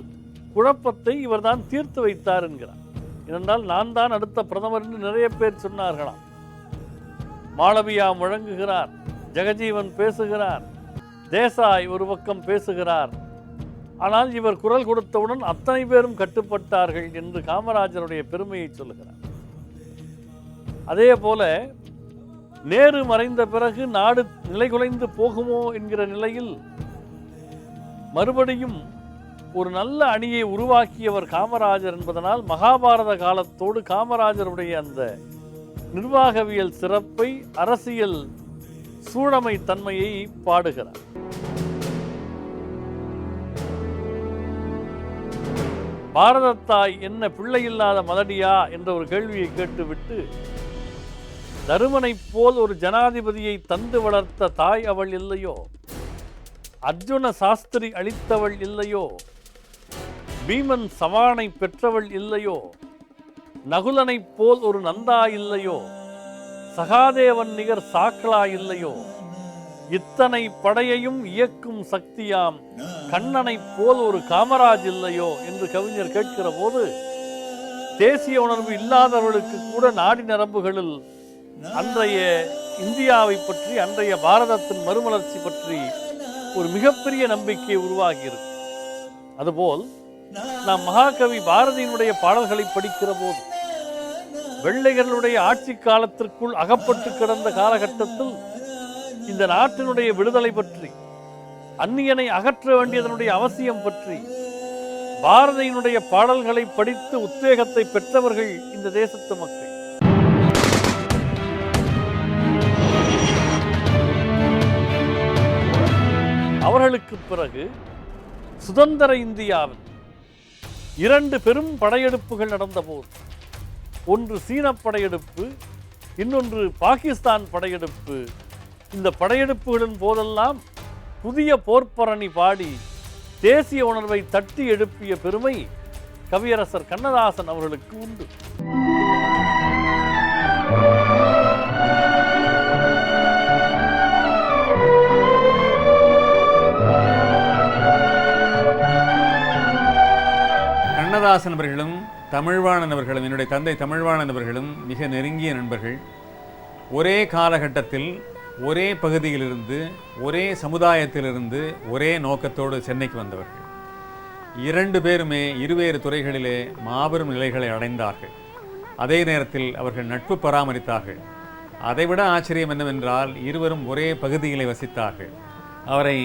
குழப்பத்தை இவர் தான் தீர்த்து வைத்தார் என்கிறார். ஏனென்றால் நான் தான் அடுத்த பிரதமர் என்று நிறைய பேர் சொன்னார்களாம். மாளவியா முழங்குகிறார், ஜெகஜீவன் பேசுகிறார், தேசாய் ஒரு பக்கம் பேசுகிறார். ஆனால் இவர் குரல் கொடுத்தவுடன் அத்தனை பேரும் கட்டுப்பட்டார்கள் என்று காமராஜருடைய பெருமையை சொல்லுகிறார். அதே போல நேரு மறைந்த பிறகு நாடு நிலைகுலைந்து போகுமோ என்கிற நிலையில் மறுபடியும் ஒரு நல்ல அணியை உருவாக்கியவர் காமராஜர் என்பதனால் மகாபாரத காலத்தோடு காமராஜருடைய அந்த நிர்வாகவியல் சிறப்பை, அரசியல் சூழமை தன்மையை பாடுகிறார். பாரதத்தாய் என்ன பிள்ளையில்லாத மலடியா என்ற ஒரு கேள்வியை கேட்டுவிட்டு, தருமனைப் போல் ஒரு ஜனாதிபதியை தந்து வளர்த்த தாய் அவள் இல்லையோ, அர்ஜுன சாஸ்திரி அளித்தவள் இல்லையோ, பீமன் சவானை பெற்றவள் இல்லையோ, நகுலனைப் போல் ஒரு நந்தா இல்லையோ, சகாதேவன் நிகர் சாக்களா இல்லையோ, இத்தனை படையையும் இயக்கும் சக்தியாம் கண்ணனைப் போல் ஒரு காமராஜ் இல்லையோ என்று கவிஞர் கேட்கிற போது, தேசிய உணர்வு இல்லாதவர்களுக்கு கூட நாடி நரம்புகளில் அன்றைய இந்தியாவை பற்றி, அன்றைய பாரதத்தின் மறுமலர்ச்சி பற்றி ஒரு மிகப்பெரிய நம்பிக்கை உருவாகியிருக்கும். அதுபோல் நாம் மகாகவி பாரதியினுடைய பாடல்களை படிக்கிற போது வெள்ளையர்களுடைய ஆட்சி காலத்திற்குள் அகப்பட்டு கிடந்த காலகட்டத்தில் இந்த நாட்டினுடைய விடுதலை பற்றி, அந்நியனை அகற்ற வேண்டியதனுடைய அவசியம் பற்றி பாரதியினுடைய பாடல்களை படித்து உத்வேகத்தை பெற்றவர்கள் இந்த தேசத்து மக்கள். அவர்களுக்கு பிறகு சுதந்திர இந்தியாவில் 2 பெரும் படையெடுப்புகள் நடந்தபோது, ஒன்று சீன படையெடுப்பு, இன்னொன்று பாகிஸ்தான் படையெடுப்பு. இந்த படையெடுப்புகளின் போதெல்லாம் புதிய போர்ப்பரணி பாடி தேசிய உணர்வை தட்டி எழுப்பிய பெருமை கவியரசர் கண்ணதாசன் அவர்களுக்கு உண்டு. கண்ணதாசன் அவர்களும் தமிழ்வாணன் அவர்களும், என்னுடைய தந்தை தமிழ்வாணன் அவர்களும் மிக நெருங்கிய நண்பர்கள். ஒரே காலகட்டத்தில் ஒரே பகுதியிலிருந்து, ஒரே சமுதாயத்திலிருந்து, ஒரே நோக்கத்தோடு சென்னைக்கு வந்தவர்கள். 2 பேருமே இருவேறு துறைகளிலே மாபெரும் நிலைகளை அடைந்தார்கள். அதே நேரத்தில் அவர்கள் நட்பு பராமரித்தார்கள். அதைவிட ஆச்சரியம் என்னவென்றால், இருவரும் ஒரே பகுதியிலே வசித்தார்கள். அவரை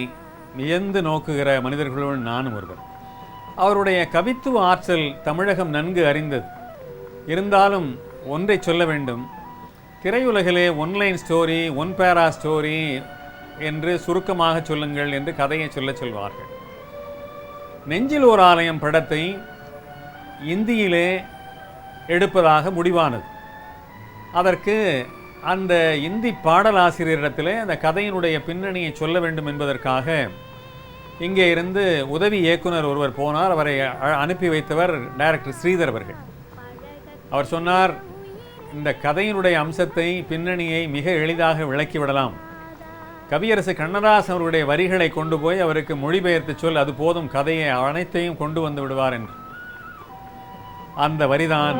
வியந்து நோக்குகிற மனிதர்களுள் நானும் ஒருவர். அவருடைய கவித்துவ ஆற்றல் தமிழகம் நன்கு அறிந்தது. இருந்தாலும் ஒன்றை சொல்ல வேண்டும், திரையுலகிலே 1 லைன் ஸ்டோரி, 1 பேரா ஸ்டோரி என்று சுருக்கமாக சொல்லுங்கள் என்று கதையை சொல்வார்கள். நெஞ்சில் ஓர் ஆலயம் படத்தை இந்தியிலே எடுப்பதாக முடிவானது. அதற்கு அந்த இந்தி பாடலாசிரியரிடத்திலே அந்த கதையினுடைய பின்னணியை சொல்ல வேண்டும் என்பதற்காக இங்கே இருந்து உதவி இயக்குனர் ஒருவர் போனார். அவரை அனுப்பி வைத்தவர் டைரக்டர் ஸ்ரீதர் அவர்கள். அவர் சொன்னார், இந்த கதையினுடைய அம்சத்தை, பின்னணியை மிக எளிதாக விளக்கிவிடலாம். கவியரசு கண்ணதாசன் அவருடைய வரிகளை கொண்டு போய் அவருக்கு மொழிபெயர்த்து சொல், அது போதும், கதையை அனைத்தையும் கொண்டு வந்து விடுவார் என்று. அந்த வரிதான்,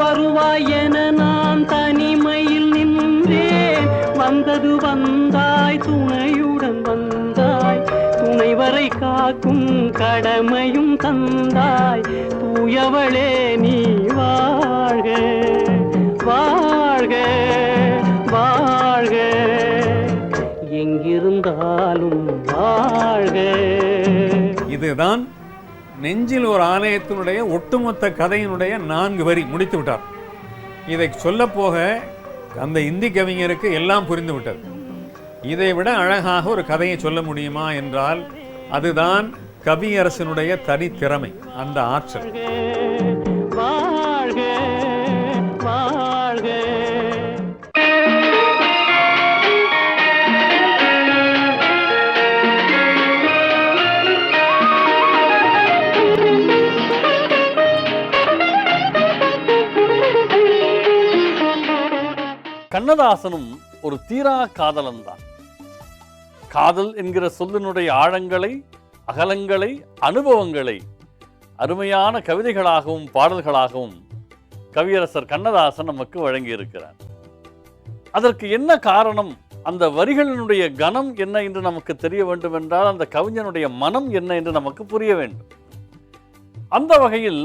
வருவாய் என நான் தனிமையில் நின்றேன், வந்தது வந்தாய், துணையுடன் வந்தாய், துணை வரை காக்கும் கடமையும் தந்தாய், தூயவளே நீ வாழ்க வாழ்க வாழ்க, எங்கிருந்தாலும் வாழ்க. இதுதான் நெஞ்சில் ஒரு ஆலயத்தினுடைய ஒட்டுமொத்த கதையினுடைய 4 வரி முடித்து விட்டார். இதை சொல்லப்போக அந்த இந்தி கவிஞருக்கு எல்லாம் புரிந்துவிட்டது. இதை விட அழகாக ஒரு கதையை சொல்ல முடியுமா என்றால் அதுதான் கவியரசனுடைய தனித்திறமை, அந்த ஆற்றல். வாழ்க வாழ்க. கண்ணதாசனும் ஒரு தீரா காதலன் தான். காதல் என்கிற சொல்லினுடைய ஆழங்களை, அகலங்களை, அனுபவங்களை அருமையான கவிதைகளாகவும் பாடல்களாகவும் கவியரசர் கண்ணதாசன் நமக்கு வழங்கியிருக்கிறார். அதற்கு என்ன காரணம், அந்த வரிகளினுடைய கனம் என்ன என்று நமக்கு தெரிய வேண்டும் என்றால் அந்த கவிஞனுடைய மனம் என்ன என்று நமக்கு புரிய வேண்டும். அந்த வகையில்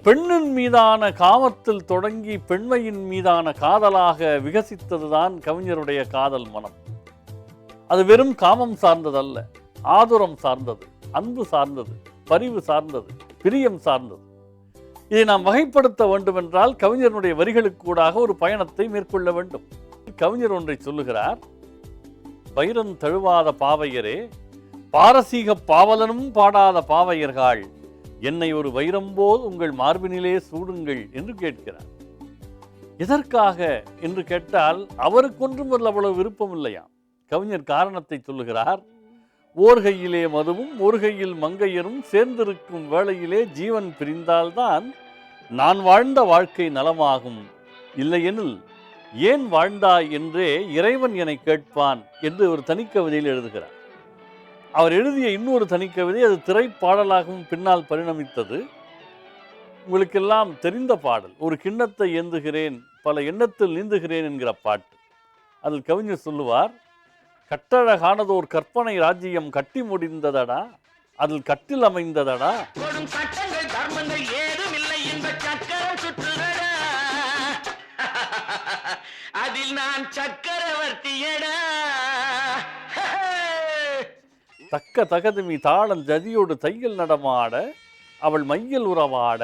பெண்ணின் மீதான காமத்தில் தொடங்கி பெண்மையின் மீதான காதலாக விகசித்ததுதான் கவிஞருடைய காதல் மனம். அது வெறும் காமம் சார்ந்ததல்ல, ஆதுரம் சார்ந்தது, அன்பு சார்ந்தது, பரிவு சார்ந்தது, பிரியம் சார்ந்தது. இதை நாம் வகைப்படுத்த வேண்டும் என்றால் கவிஞருடைய வரிகளுக்கூடாக ஒரு பயணத்தை மேற்கொள்ள வேண்டும். கவிஞர் ஒன்றை சொல்லுகிறார், வைரம் தழுவாத பாவையரே, பாரசீக பாவலனும் பாடாத பாவையர்கள், என்னை ஒரு வைரம் போல் உங்கள் மார்பினிலே சூடுங்கள் என்று கேட்கிறார். எதற்காக என்று கேட்டால் அவருக்கொன்றும் அவ்வளவு விருப்பம் இல்லையாம். கவிஞர் காரணத்தை சொல்லுகிறார், ஓர் கையிலே மதுவும் ஒரு கையில் மங்கையரும் சேர்ந்திருக்கும் வேளையிலே ஜீவன் பிரிந்தால்தான் நான் வாழ்ந்த வாழ்க்கை நலமாகும், இல்லையெனில் ஏன் வாழ்ந்தாய் என்றே இறைவன் என்னை கேட்பான் என்று ஒரு தனிக்கவிதையில் எழுதுகிறார். அவர் எழுதிய இன்னொரு தனிக்கவிதை அது திரைப்பாடலாகவும் பின்னால் பரிணமித்தது. உங்களுக்கெல்லாம் தெரிந்த பாடல், ஒரு கிண்ணத்தை ஏந்துகிறேன் பல எண்ணத்தில் நீந்துகிறேன் என்கிற பாட்டு. அதில் கவிஞர் சொல்லுவார், கட்டழகானதோர் கற்பனை ராஜ்யம் கட்டி முடிந்ததடா, அதில் கட்டில் அமைந்ததடா. சட்டங்கள் தர்மங்கள் ஏதும் இல்லை என்ப சக்கரம் சுற்றுதடா, அதில் நான் சக்கரவர்த்தியடா. தக்க தகதுமி தாளம் ஜதியோடு தையல் நடமாட, அவள் மையல் உறவாட,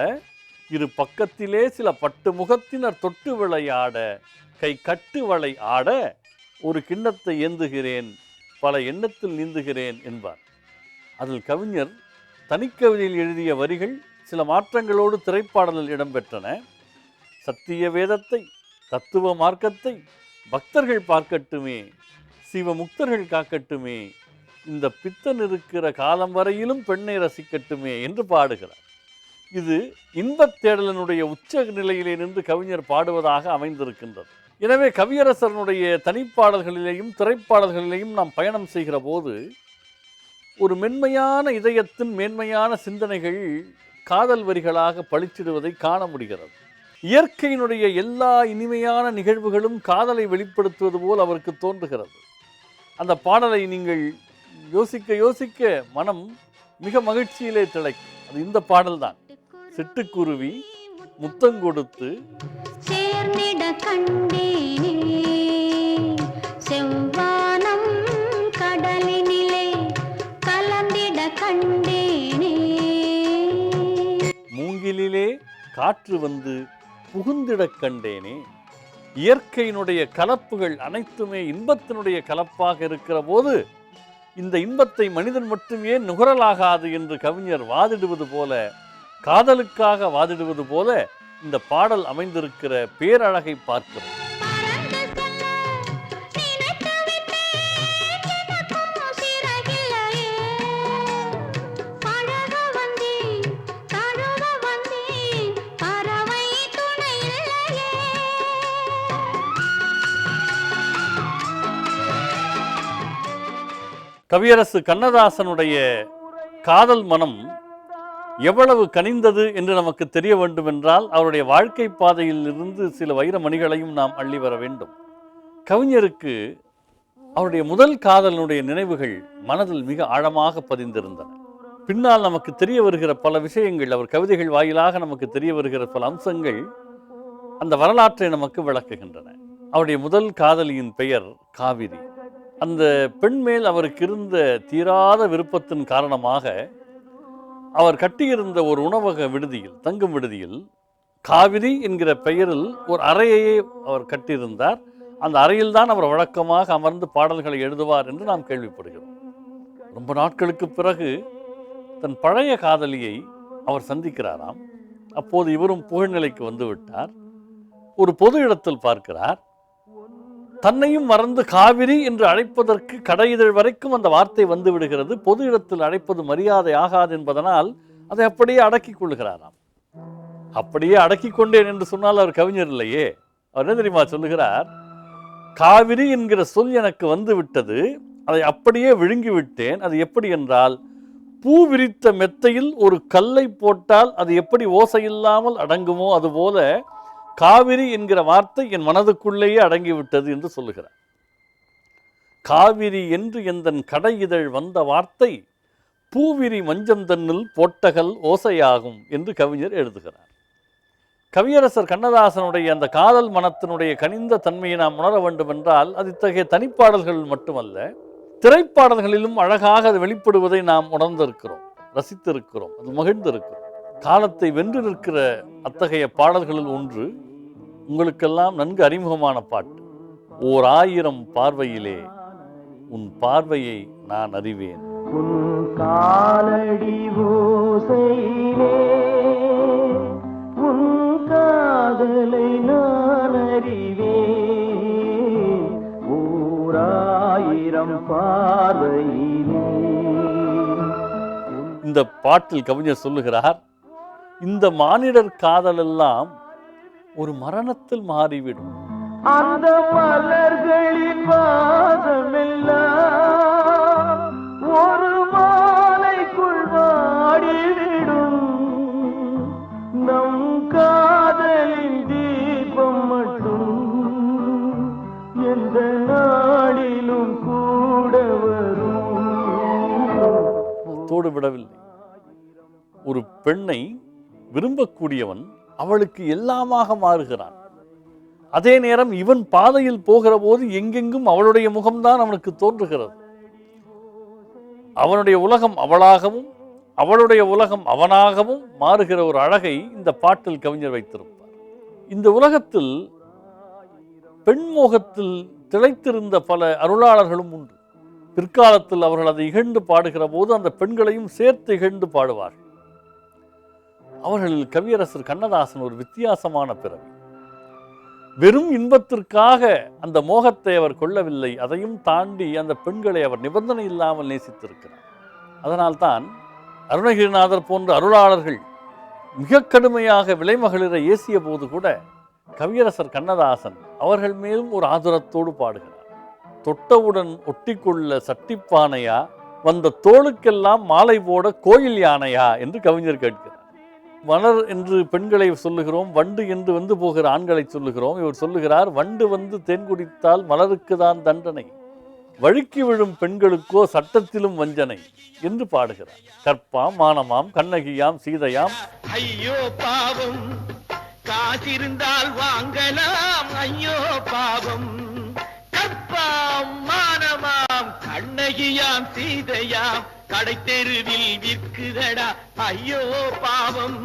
இரு பக்கத்திலே சில பட்டு முகத்தினர் தொட்டு விளையாட, கை கட்டு வளை ஆட, ஒரு கிண்ணத்தை ஏந்துகிறேன், பல எண்ணத்தில் நீந்துகிறேன் என்பார். அதில் கவிஞர் தனிக்கவிதையில் எழுதிய வரிகள் சில மாற்றங்களோடு திரைப்பாடலில் இடம்பெற்றன. சத்திய வேதத்தை, தத்துவ மார்க்கத்தை பக்தர்கள் பார்க்கட்டுமே, சிவமுக்தர்கள் காக்கட்டுமே, இந்த பித்தன் இருக்கிற காலம் வரையிலும் பெண்ணை ரசிக்கட்டுமே என்று பாடுகிறார். இது இன்பத் தேடலனுடைய உச்ச நிலையிலே நின்று கவிஞர் பாடுவதாக அமைந்திருக்கின்றது. எனவே கவியரசனுடைய தனிப்பாடல்களிலேயும் திரைப்பாடல்களிலேயும் நாம் பயணம் செய்கிற போது ஒரு மென்மையான இதயத்தின் மேன்மையான சிந்தனைகள் காதல் வரிகளாக பளிச்சிடுவதை காண முடிகிறது. இயற்கையினுடைய எல்லா இனிமையான நிகழ்வுகளும் காதலை வெளிப்படுத்துவது போல் அவருக்கு தோன்றுகிறது. அந்த பாடலை நீங்கள் யோசிக்க யோசிக்க மனம் மிக மகிழ்ச்சியிலே திளைக்கும். அது இந்த பாடல்தான். சிட்டுக்குருவி முத்தங்கொடுத்து சேர்ந்திட கண்டேனே, செவ்வானம் கடலினிலே கலந்திட கண்டேனே, மூங்கிலிலே காற்று வந்து புகுந்திடக் கண்டேனே. இயற்கையினுடைய கலப்புகள் அனைத்துமே இன்பத்தினுடைய கலப்பாக இருக்கிற போது இந்த இன்பத்தை மனிதன் மட்டும் ஏன் நுகரலாகாது என்று கவிஞர் வாதிடுவது போல, காதலுக்காக வாதிடுவது போல இந்த பாடல் அமைந்திருக்கிற பேரழகை பார்க்கிறோம். கவியரசு கண்ணதாசனுடைய காதல் மனம் எவ்வளவு கனிந்தது என்று நமக்கு தெரிய வேண்டும் என்றால் அவருடைய வாழ்க்கை பாதையில் இருந்து சில வைரமணிகளையும் நாம் அள்ளி வர வேண்டும். கவிஞருக்கு அவருடைய முதல் காதலினுடைய நினைவுகள் மனதில் மிக ஆழமாக பதிந்திருந்தன. பின்னால் நமக்கு தெரிய வருகிற பல விஷயங்கள், அவர் கவிதைகள் வாயிலாக நமக்கு தெரிய வருகிற பல அம்சங்கள் அந்த வரலாற்றை நமக்கு விளக்குகின்றன. அவருடைய முதல் காதலியின் பெயர் காவிரி. அந்த பெண் மேல் அவருக்கு இருந்த தீராத விருப்பத்தின் காரணமாக அவர் கட்டியிருந்த ஒரு உணவக விடுதியில், தங்கும் விடுதியில், காவிரி என்கிற பெயரில் ஒரு அறையையே அவர் கட்டியிருந்தார். அந்த அறையில்தான் அவர் வழக்கமாக அமர்ந்து பாடல்களை எழுதுவார் என்று நாம் கேள்விப்படுகிறோம். ரொம்ப நாட்களுக்கு பிறகு தன் பழைய காதலியை அவர் சந்திக்கிறாராம். அப்போது இவரும் புகழ்நிலைக்கு வந்துவிட்டார். ஒரு பொது இடத்தில் பார்க்கிறார். தன்னையும் மறந்து காவிரி என்று அழைப்பதற்கு கடையிதழ் வரைக்கும் அந்த வார்த்தை வந்து விடுகிறது. பொது இடத்தில் அழைப்பது மரியாதை ஆகாது என்பதனால் அதை அப்படியே அடக்கிக் கொள்கிறாராம். அப்படியே அடக்கிக் கொண்டேன் என்று சொன்னால் அவர் கவிஞர் இல்லையே. அவர் என்ன தெரியுமா சொல்லுகிறார்? காவிரி என்கிற சொல் எனக்கு வந்து விட்டது, அதை அப்படியே விழுங்கிவிட்டேன். அது எப்படி என்றால், பூ விரித்த மெத்தையில் ஒரு கல்லை போட்டால் அது எப்படி ஓசையில்லாமல் அடங்குமோ அதுபோல காவிரி என்கிற வார்த்தை என் மனதுக்குள்ளேயே அடங்கிவிட்டது என்று சொல்லுகிறார். காவிரி என்று எந்தன் கடை இதழ் வந்த வார்த்தை பூவிரி மஞ்சம் தன்னில் போட்டகல் ஓசையாகும் என்று கவிஞர் எழுதுகிறார். கவியரசர் கண்ணதாசனுடைய அந்த காதல் மனத்தினுடைய கனிந்த தன்மையை நாம் உணர வேண்டும் என்றால் அது இத்தகைய தனிப்பாடல்கள் மட்டுமல்ல, திரைப்பாடல்களிலும் அழகாக அது வெளிப்படுவதை நாம் உணர்ந்திருக்கிறோம், ரசித்திருக்கிறோம், அது மகிழ்ந்திருக்கிறோம். காலத்தை வென்று நிற்கிற அத்தகைய பாடல்களில் ஒன்று உங்களுக்கெல்லாம் நன்கு அறிமுகமான பாட்டு. ஓர் 1000 பார்வையிலே உன் பார்வையை நான் அறிவேன். உன் காலடி ஓசையிலே உன் காதலை நான் அறிவேன். ஓர் 1000 பார்வையிலே. இந்த பாட்டில் கவிஞர் சொல்லுகிறார், இந்த மானிடர் காதல் எல்லாம் ஒரு மரணத்தில் மாறிவிடும். அந்த மலர்களின் வாசமெல்லாம் ஒரு மாலைக்குள் வாடிவிடும். நம் காதலின் தீபம் மட்டும் எந்த விடவில்லை. ஒரு பெண்ணை விரும்பக்கூடியவன் அவளுக்கு எல்லாமாக மாறுகிறான். அதே நேரம் இவன் பாதையில் போகிற போது எங்கெங்கும் அவளுடைய முகம்தான் அவனுக்கு தோன்றுகிறது. அவனுடைய உலகம் அவளாகவும் அவளுடைய உலகம் அவனாகவும் மாறுகிற ஒரு அழகை இந்த பாட்டில் கவிஞர் வைத்திருப்பார். இந்த உலகத்தில் பெண்மோகத்தில் திளைத்திருந்த பல அருளாளர்களும் உண்டு. பிற்காலத்தில் அவர்கள் அதை இகழ்ந்து பாடுகிற போது அந்த பெண்களையும் சேர்த்து இகழ்ந்து பாடுவார்கள். அவர்களில் கவியரசர் கண்ணதாசன் ஒரு வித்தியாசமான பிறவி. வெறும் இன்பத்திற்காக அந்த மோகத்தை அவர் கொள்ளவில்லை, அதையும் தாண்டி அந்த பெண்களை அவர் நிபந்தனை இல்லாமல் நேசித்திருக்கிறார். அதனால்தான் அருணகிரிநாதர் போன்ற அருளாளர்கள் மிக கடுமையாக விலைமகளிரை ஏசிய போது கூட கவியரசர் கண்ணதாசன் அவர்கள் மேலும் ஒரு ஆதுரத்தோடு பாடுகிறார். தொட்டவுடன் ஒட்டிக்கொள்ள சட்டிப்பானையா, வந்த தோளுக்கெல்லாம் மாலை போட கோயில் யானையா என்று கவிஞர் கேட்கிறார். மலர் என்று பெண்களை சொல்லுகிறோம், வண்டு என்று வந்து போகிற ஆண்களை சொல்லுகிறோம். இவர் சொல்லுகிறார், வண்டு வந்து தேன் குடித்தால் மலருக்கு தான் தண்டனை, வழுக்கி விழும் பெண்களுக்கோ சட்டத்திலும் வஞ்சனை என்று பாடுகிறார். கற்பாம், மானமாம், கண்ணகியாம், சீதையாம். ஐயோ பாவம், காசிருந்தால் வாங்கலாம். ஐயோ பாவம், கற்பாம், மானமாம், கண்ணகியாம், சீதையாம், கடை தெருவில் விற்குதடா. ஐயோ பாவம்,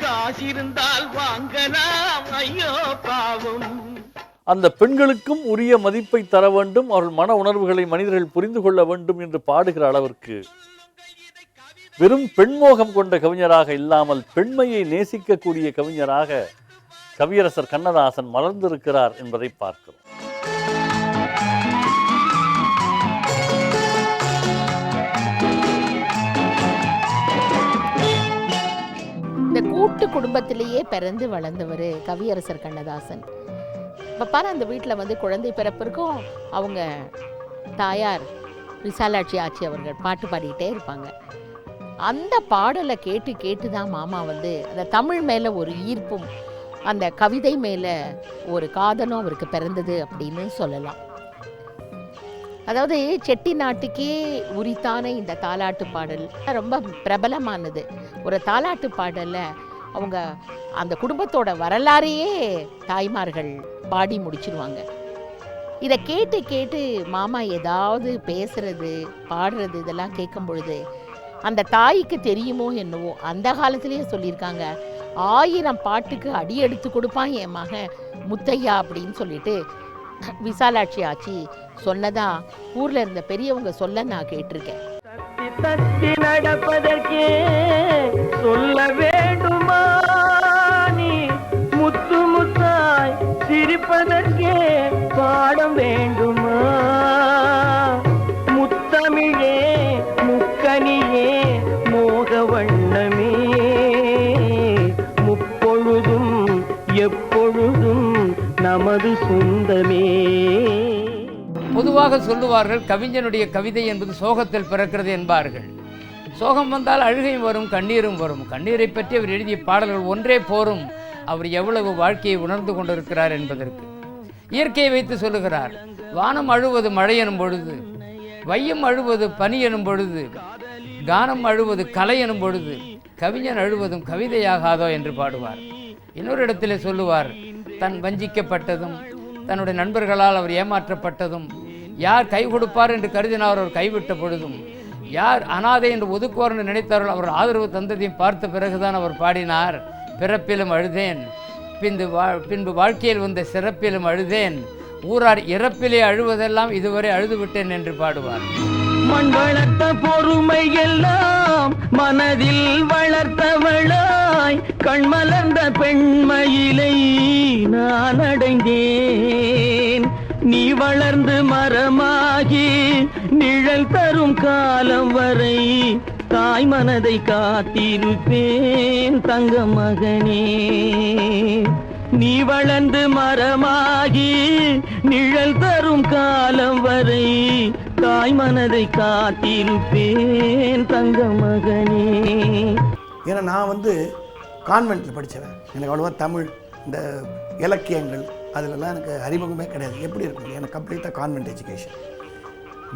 காசிருந்தால் வாங்கலாம். ஐயோ பாவம். அந்த பெண்களுக்கும் உரிய மதிப்பை தர வேண்டும், அவர்கள் மன உணர்வுகளை மனிதர்கள் புரிந்து கொள்ள வேண்டும் என்று பாடுகிற அளவிற்கு வெறும் பெண்மோகம் கொண்ட கவிஞராக இல்லாமல் பெண்மையை நேசிக்கக்கூடிய கவிஞராக கவியரசர் கண்ணதாசன் மலர்ந்திருக்கிறார் என்பதை பார்க்கிறோம். இந்த கூட்டு குடும்பத்திலேயே பிறந்து வளர்ந்தவர் கவியரசர் கண்ணதாசன். இப்போ பாரு, அந்த வீட்டில் வந்து குழந்தை பிறப்பிற்கும் அவங்க தாயார் விசாலாட்சி ஆச்சி அவர்கள் பாட்டு பாடிக்கிட்டே இருப்பாங்க. அந்த பாடலை கேட்டு கேட்டு தான் மாமா வந்து அந்த தமிழ் மேலே ஒரு ஈர்ப்பும் அந்த கவிதை மேலே ஒரு காதலும் அவருக்கு பிறந்தது அப்படின்னு சொல்லலாம். அதாவது செட்டி நாட்டுக்கே உரித்தான இந்த தாலாட்டு பாடல் ரொம்ப பிரபலமானது. ஒரு தாலாட்டு பாடலில் அவங்க அந்த குடும்பத்தோட வரலாறையே தாய்மார்கள் பாடி முடிச்சிருவாங்க. இதை கேட்டு கேட்டு மாமா ஏதாவது பேசுறது பாடுறது இதெல்லாம் கேட்கும் பொழுது அந்த தாய்க்கு தெரியுமோ என்னவோ, அந்த காலத்திலேயே சொல்லியிருக்காங்க, 1000 பாட்டுக்கு அடி எடுத்து கொடுப்பான் என் மகன் முத்தையா அப்படின்னு சொல்லிட்டு விசாலாட்சி ஆச்சி சொன்னதா ஊர்ல இருந்த பெரியவங்க சொல்ல நான் கேட்டிருக்கேன். தத்தி நடப்பதற்கே சொல்ல வேண்டுமா, நீ முத்து முத்தாய் சிரிப்பதற்கே பாடம் வேண்டுமா, முத்தமிழே முக்கனியே மோக வண்ணமே, முப்பொழுதும் எப்பொழுதும் நமது சொந்தமே. பொதுவாக சொல்லுவார்கள், கவிஞனுடைய கவிதை என்பது சோகத்தில் பிறக்கிறது என்பார்கள். சோகம் வந்தால் அழுகையும் வரும், கண்ணீரும் வரும். கண்ணீரை பற்றி அவர் எழுதிய பாடல்கள் ஒன்றே போரும் அவர் எவ்வளவு வாழ்க்கையை உணர்ந்து கொண்டிருக்கிறார் என்பதற்கு. இயற்கையை வைத்து சொல்லுகிறார், வானம் அழுவது மழை எனும் பொழுது, வையம் அழுவது பனி எனும் பொழுது, கானம் அழுவது கலை எனும் பொழுது, கவிஞன் அழுவதும் கவிதையாகாதோ என்று பாடுவார். இன்னொரு இடத்திலே சொல்லுவார், தன் வஞ்சிக்கப்பட்டதும் தன்னுடைய நண்பர்களால் அவர் ஏமாற்றப்பட்டதும், யார் கை கொடுப்பார் என்று கருதினார் அவர் கைவிட்ட பொழுதும், யார் அனாதை என்று ஒதுக்குவார் என்று நினைத்தார்கள் அவர் ஆதரவு தந்ததையும் பார்த்த பிறகுதான் அவர் பாடினார், பிறப்பிலும் அழுதேன் பின்பு வாழ்க்கையில் வந்த சிறப்பிலும் அழுதேன், ஊரார் இறப்பிலே அழுவதெல்லாம் இதுவரை அழுதுவிட்டேன் என்று பாடுவார். மண் வளர்த்த பொறுமை எல்லாம் மனதில் வளர்த்தவளாய், கண்மலர்ந்த பெண்மயிலை நான் அடைந்தேன். நீ வளர்ந்து மரமாகி நிழல் தரும் காலம் வரை தாய் மனதை காத்திருப்பேன் தங்க மகனே. நீ வளர்ந்து மரமாகி நிழல் தரும் காலம் வரை தாய் மனதை காத்திருப்பேன் தங்க மகனே. ஏன்னா நான் வந்து கான்வென்ட்டில் படித்தவன். எனக்கு அவ்வளோவா தமிழ் இந்த இலக்கியங்கள் அதிலெல்லாம் எனக்கு அறிமுகமே கிடையாது. எப்படி இருக்கும், எனக்கு கம்ப்ளீட்டாக கான்வென்ட் எஜுகேஷன்.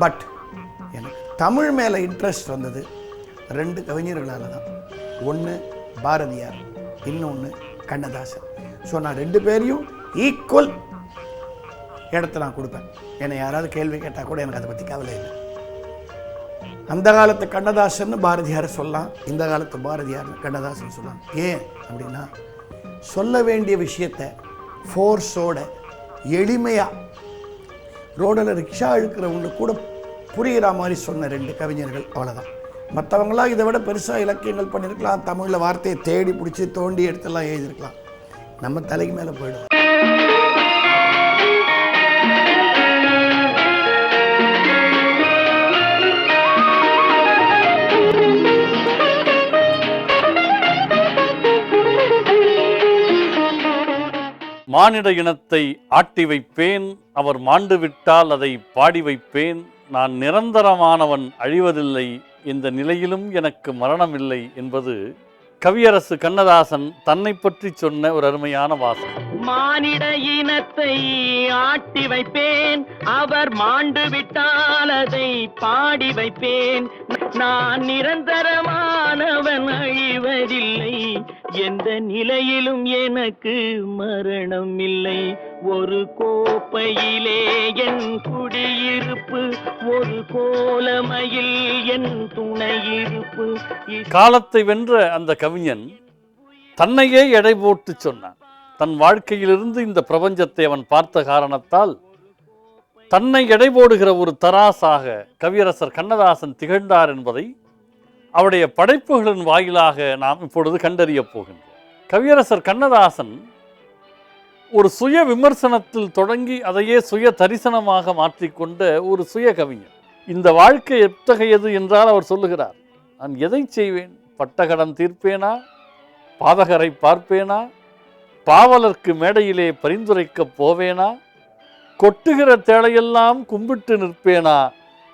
பட் எனக்கு தமிழ் மேலே இன்ட்ரெஸ்ட் வந்தது 2 கவிஞர்களால் தான். ஒன்று பாரதியார், இன்னொன்று கண்ணதாசன். ஸோ நான் 2 பேரையும் ஈக்குவல் இடத்த நான் கொடுப்பேன். என்னை யாராவது கேள்வி கேட்டால் கூட எனக்கு அதை பற்றி கவலை இல்லை. அந்த காலத்து கண்ணதாசன் பாரதியாரை சொல்லலாம், இந்த காலத்து பாரதியார் கண்ணதாசன் சொல்லலாம். ஏன் அப்படின்னா சொல்ல வேண்டிய விஷயத்தை ஃபோர்ஸோட எளிமையாக ரோடில் ரிக்ஷா இழுக்கிறவங்க கூட புரிகிற மாதிரி சொன்ன 2 கவிஞர்கள், அவ்வளோதான். மற்றவங்களாம் இதை விட பெருசாக இலக்கியங்கள் பண்ணியிருக்கலாம், தமிழில் வார்த்தையை தேடி பிடிச்சி தோண்டி எடுத்துலாம் எழுதியிருக்கலாம். நம்ம தலைக்கு மேலே போயிடும். மானிட இனத்தை ஆட்டி வைப்பேன், அவர் மாண்டு விட்டால் அதை பாடி வைப்பேன், நான் நிரந்தரமானவன் அழிவதில்லை, இந்த நிலையிலும் எனக்கு மரணமில்லை என்பது கவியரசு கண்ணதாசன் தன்னை பற்றி சொன்ன ஒரு அருமையான வாசகம். மானிட இனத்தை ஆட்டி வைப்பேன், அவர் மாண்டு விட்டால் அதை பாடி வைப்பேன், நான் நிரந்தரமானவன் அழிவதில்லை, எந்த நிலையிலும் எனக்கு மரணம் இல்லை, ஒரு கோப்பையிலே என் குடியிருப்பு, ஒரு கோலமையில் என் துணையிருப்பு. காலத்தை வென்ற அந்த கவிஞன் தன்னையே எடை போட்டு சொன்னான். தன் வாழ்க்கையிலிருந்து இந்த பிரபஞ்சத்தை அவன் பார்த்த காரணத்தால் தன்னை எடை போடுகிற ஒரு தராசாக கவியரசர் கண்ணதாசன் திகழ்ந்தார் என்பதை அவருடைய படைப்புகளின் வாயிலாக நாம் இப்பொழுது கண்டறியப் போகின்றோம். கவியரசர் கண்ணதாசன் ஒரு சுய விமர்சனத்தில் தொடங்கி அதையே சுய தரிசனமாக மாற்றிக்கொண்ட ஒரு சுய கவிஞர். இந்த வாழ்க்கை எத்தகையது என்றால் அவர் சொல்லுகிறார், நான் எதை செய்வேன்? பட்டகடன் தீர்ப்பேனா? பாதகரை பார்ப்பேனா? பாவலர்க்கு மேடையிலே பரிந்துரைக்கப் போவேனா? கொட்டுகிற தேளையெல்லாம் கும்பிட்டு நிற்பேனா?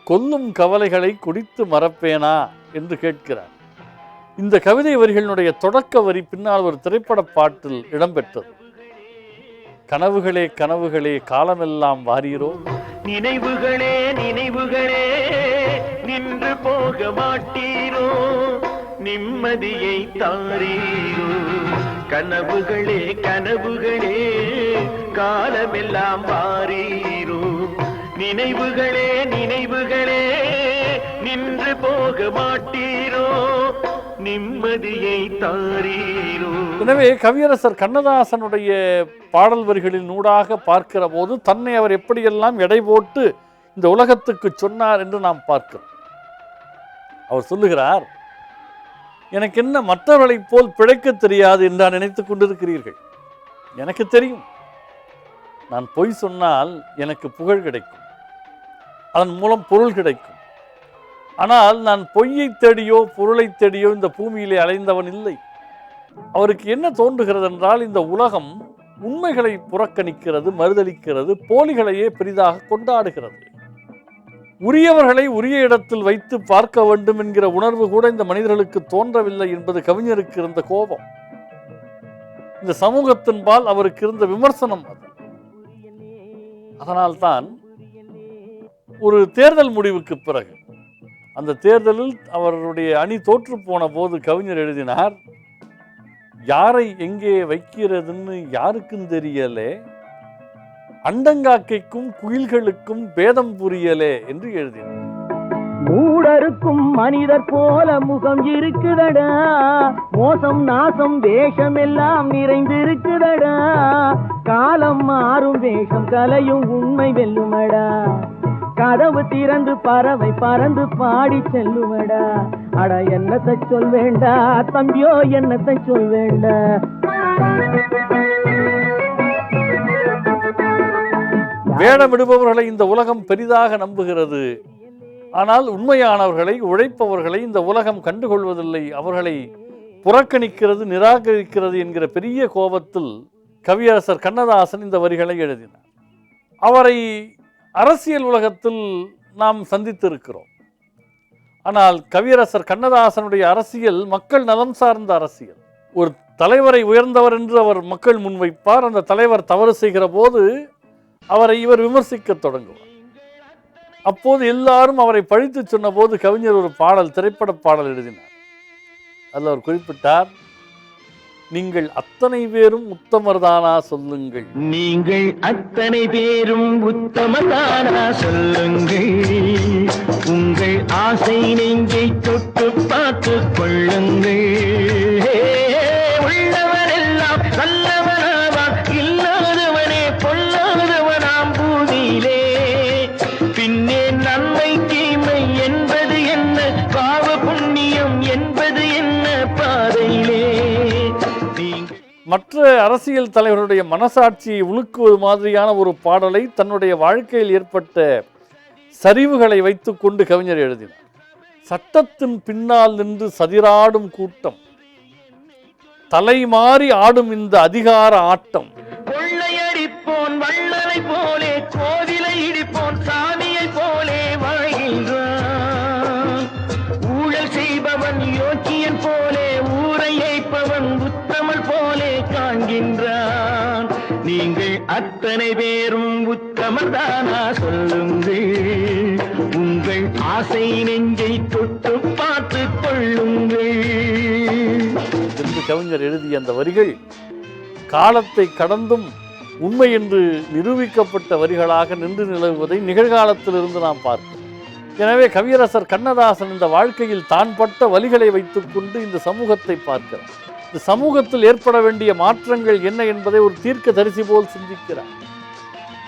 கொல்லும் கவலைகளை குடித்து மறப்பேனா என்று கேட்கிறார். இந்த கவிதை வரிகளினுடைய தொடக்க வரி பின்னால் ஒரு திரைப்பட பாட்டில் இடம்பெற்றது. கனவுகளே கனவுகளே காலமெல்லாம் வாரீரோ, நினைவுகளே நினைவுகளே நின்று போக மாட்டீரோ, நிம்மதியை தாரீரோ, கனவுகளே கனவுகளே காலமெல்லாம் வாரீரோ, நினைவுகளே நினைவுகளே நின்று போக மாட்டீரோ, நிம்மதியை தாரீரோ. எனவே கவியரசர் கண்ணதாசனுடைய பாடல் வரிகளின் ஊடாக பார்க்கிற போது தன்னை அவர் எப்படியெல்லாம் எடை போட்டு இந்த உலகத்துக்கு சொன்னார் என்று நாம் பார்க்கிறோம். அவர் சொல்லுகிறார், எனக்கு என்ன மற்றவர்களைப் போல் பிழைக்க தெரியாது என்று நினைத்துக் கொண்டிருக்கிறீர்கள். எனக்கு தெரியும், நான் பொய் சொன்னால் எனக்கு புகழ் கிடைக்கும், அதன் மூலம் பொருள் கிடைக்கும். ஆனால் நான் பொய்யை தேடியோ பொருளை தேடியோ இந்த பூமியிலே அலைந்தவன் இல்லை. அவருக்கு என்ன தோன்றுகிறது என்றால், இந்த உலகம் உண்மைகளை புறக்கணிக்கிறது, மறுதளிக்கிறது, போலிகளையே பெரிதாக கொண்டாடுகிறது. உரியவர்களை உரிய இடத்தில் வைத்து பார்க்க வேண்டும் என்கிற உணர்வு கூட இந்த மனிதர்களுக்கு தோன்றவில்லை என்பது கவிஞருக்கு இருந்த கோபம். இந்த சமூகத்தின்பால் அவருக்கு இருந்த விமர்சனம் அது. அதனால்தான் ஒரு தேர்தல் முடிவுக்கு பிறகு, அந்த தேர்தலில் அவருடைய அணி தோற்று போன போது கவிஞர் எழுதினார், யாரை எங்கே வைக்கிறதுன்னு யாருக்கும் தெரியலே, அண்டங்காக்கைக்கும் குயில்களுக்கும் பேதம் புரியலே என்று எழுதினார். மூடருக்கும் மனிதர் போல முகம் இருக்குதடா, மோசம் நாசம் வேஷம் எல்லாம் நிறைந்திருக்குதடா, காலம் மாறும் வேஷம் கலையும் உண்மை வெல்லுமடா, கதவு திறந்து பறவை பறந்து பாடி செல்லுமடா, அட என்னத்தை சொல் வேண்டா தம்பியோ, என்னத்தை சொல் வேண்டா. வேடமிடுபவர்களை இந்த உலகம் பெரிதாக நம்புகிறது, ஆனால் உண்மையானவர்களை உழைப்பவர்களை இந்த உலகம் கண்டுகொள்வதில்லை, அவர்களை புறக்கணிக்கிறது, நிராகரிக்கிறது என்கிற பெரிய கோபத்தில் கவியரசர் கண்ணதாசன் இந்த வரிகளை எழுதினார். அவரை அரசியல் உலகத்தில் நாம் சந்தித்திருக்கிறோம். ஆனால் கவியரசர் கண்ணதாசனுடைய அரசியல் மக்கள் நலம் சார்ந்த அரசியல். ஒரு தலைவரை உயர்ந்தவர் என்று அவர் மக்கள் முன்வைப்பார். அந்த தலைவர் தவறு செய்கிற போது அவரை இவர் விமர்சிக்க தொடங்குவார். அப்போது எல்லாரும் அவரை பழித்து சொன்னபோது கவிஞர் ஒரு பாடல், திரைப்பட பாடல் எழுதினார். அதில் அவர் குறிப்பிட்டார், நீங்கள் அத்தனை பேரும் உத்தமர்தானா சொல்லுங்கள், நீங்கள் அத்தனை பேரும் உத்தமதானா சொல்லுங்கள், உங்கள் ஆசை நெஞ்சை தொட்டு பார்த்து கொள்ளுங்கள், உள்ளவரெல்லாம் நல்லவனாவான், இல்லாதவனே பொல்லாதவனாம் பூமியிலே, பின்னே நன்மை தீமை என்பது என்ன, பாவ புண்ணியம் என்பது என்ன பாதையிலே. மற்ற அரசியல் தலைவருடைய மனசாட்சியை உலுக்குவது மாதிரியான ஒரு பாடலை தன்னுடைய வாழ்க்கையில் ஏற்பட்ட சரிவுகளை வைத்துக்கொண்டு கவிஞர் எழுதினார். சட்டத்தின் பின்னால் நின்று சதிராடும் கூட்டம், தலைமாறி ஆடும் இந்த அதிகார ஆட்டம், கொள்ளையடிப்போன் வள்ளலை போலே, கோவிலை இடிப்போன் சாமியை போலே வாழ்கின்றான், ஊழல் செய்பவன் யோக்கியன் போலே, ஊரை ஏய்ப்பவன் உத்தமல் போலே காண்கின்றான். நீங்கள் அத்தனை பேரும் உத்தமர்தானா சொல்லுங்கள், உங்கள் ஆசை நெஞ்சை தொட்டு பார்த்து கொள்ளுங்கள் என்று கவிஞர் எழுதிய அந்த வரிகள் காலத்தை கடந்தும் உண்மை என்று நிரூபிக்கப்பட்ட வரிகளாக நின்று நிலவுவதை நிகழ்காலத்திலிருந்து நாம் பார்க்கிறோம். எனவே கவியரசர் கண்ணதாசன் இந்த வாழ்க்கையில் தான் பட்ட வலிகளை வைத்துக்கொண்டு இந்த சமூகத்தை பார்க்கிறார். இந்த சமூகத்தில் ஏற்பட வேண்டிய மாற்றங்கள் என்ன என்பதை ஒரு தீர்க்க தரிசி போல் சிந்திக்கிறார்.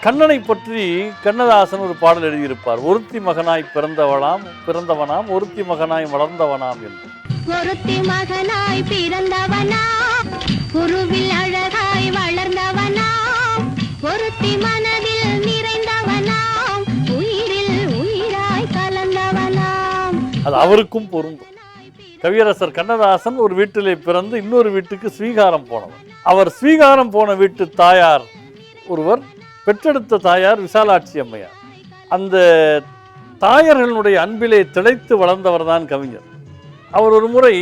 கண்ணனை பற்றி கண்ணதாசன் ஒரு பாடல் எழுதியிருப்பார், ஒருத்தி மகனாய் பிறந்தவனாம் ஒருத்தி மகனாய் வளர்ந்தவனாம் என்று. ஒருத்தி மகனாய் பிறந்தவனாம், உருவில் அழகாய் வளர்ந்தவனாம், ஒருத்தி மனதில் நிறைந்தவனாம், உயிரில் உயிராய் கலந்தவனாம். அது அவருக்கும் பொருந்தும். கவியரசர் கண்ணதாசன் ஒரு வீட்டிலே பிறந்து இன்னொரு வீட்டுக்கு ஸ்வீகாரம் போனவர். அவர் ஸ்வீகாரம் போன வீட்டு தாயார் ஒருவர், பெற்றெடுத்த தாயார் விசாலாட்சி அம்மையார். அந்த தாயார்களுடைய அன்பிலே திளைத்து வளர்ந்தவர் தான் கவிஞர். அவர் ஒரு முறை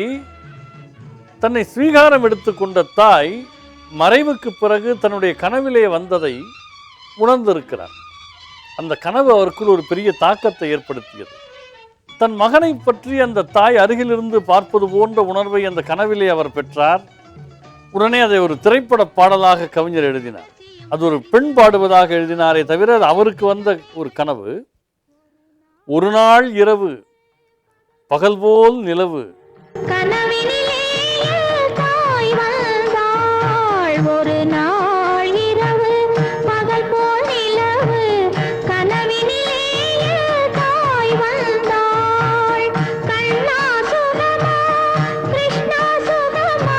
தன்னை ஸ்வீகாரம் எடுத்துக்கொண்ட தாய் மறைவுக்கு பிறகு தன்னுடைய கனவிலே வந்ததை உணர்ந்திருக்கிறார். அந்த கனவு அவருக்குள் ஒரு பெரிய தாக்கத்தை ஏற்படுத்தியது. தன் மகனை பற்றி அந்த தாய் அருகிலிருந்து பார்ப்பது போன்ற உணர்வை அந்த கனவிலே அவர் பெற்றார். உடனே அதை ஒரு திரைப்பட பாடலாக கவிஞர் எழுதினார். அது ஒரு பெண் பாடுவதாக எழுதினாரே தவிர அது அவருக்கு வந்த ஒரு கனவு. ஒரு நாள் இரவு பகல் போல் நிலவு, ஒரு நாள் இரவு பகல் போல் நிலவு, கனவினிலே தாய் வந்தாள், கண்ணா சுகமா கிருஷ்ணா சுகமா,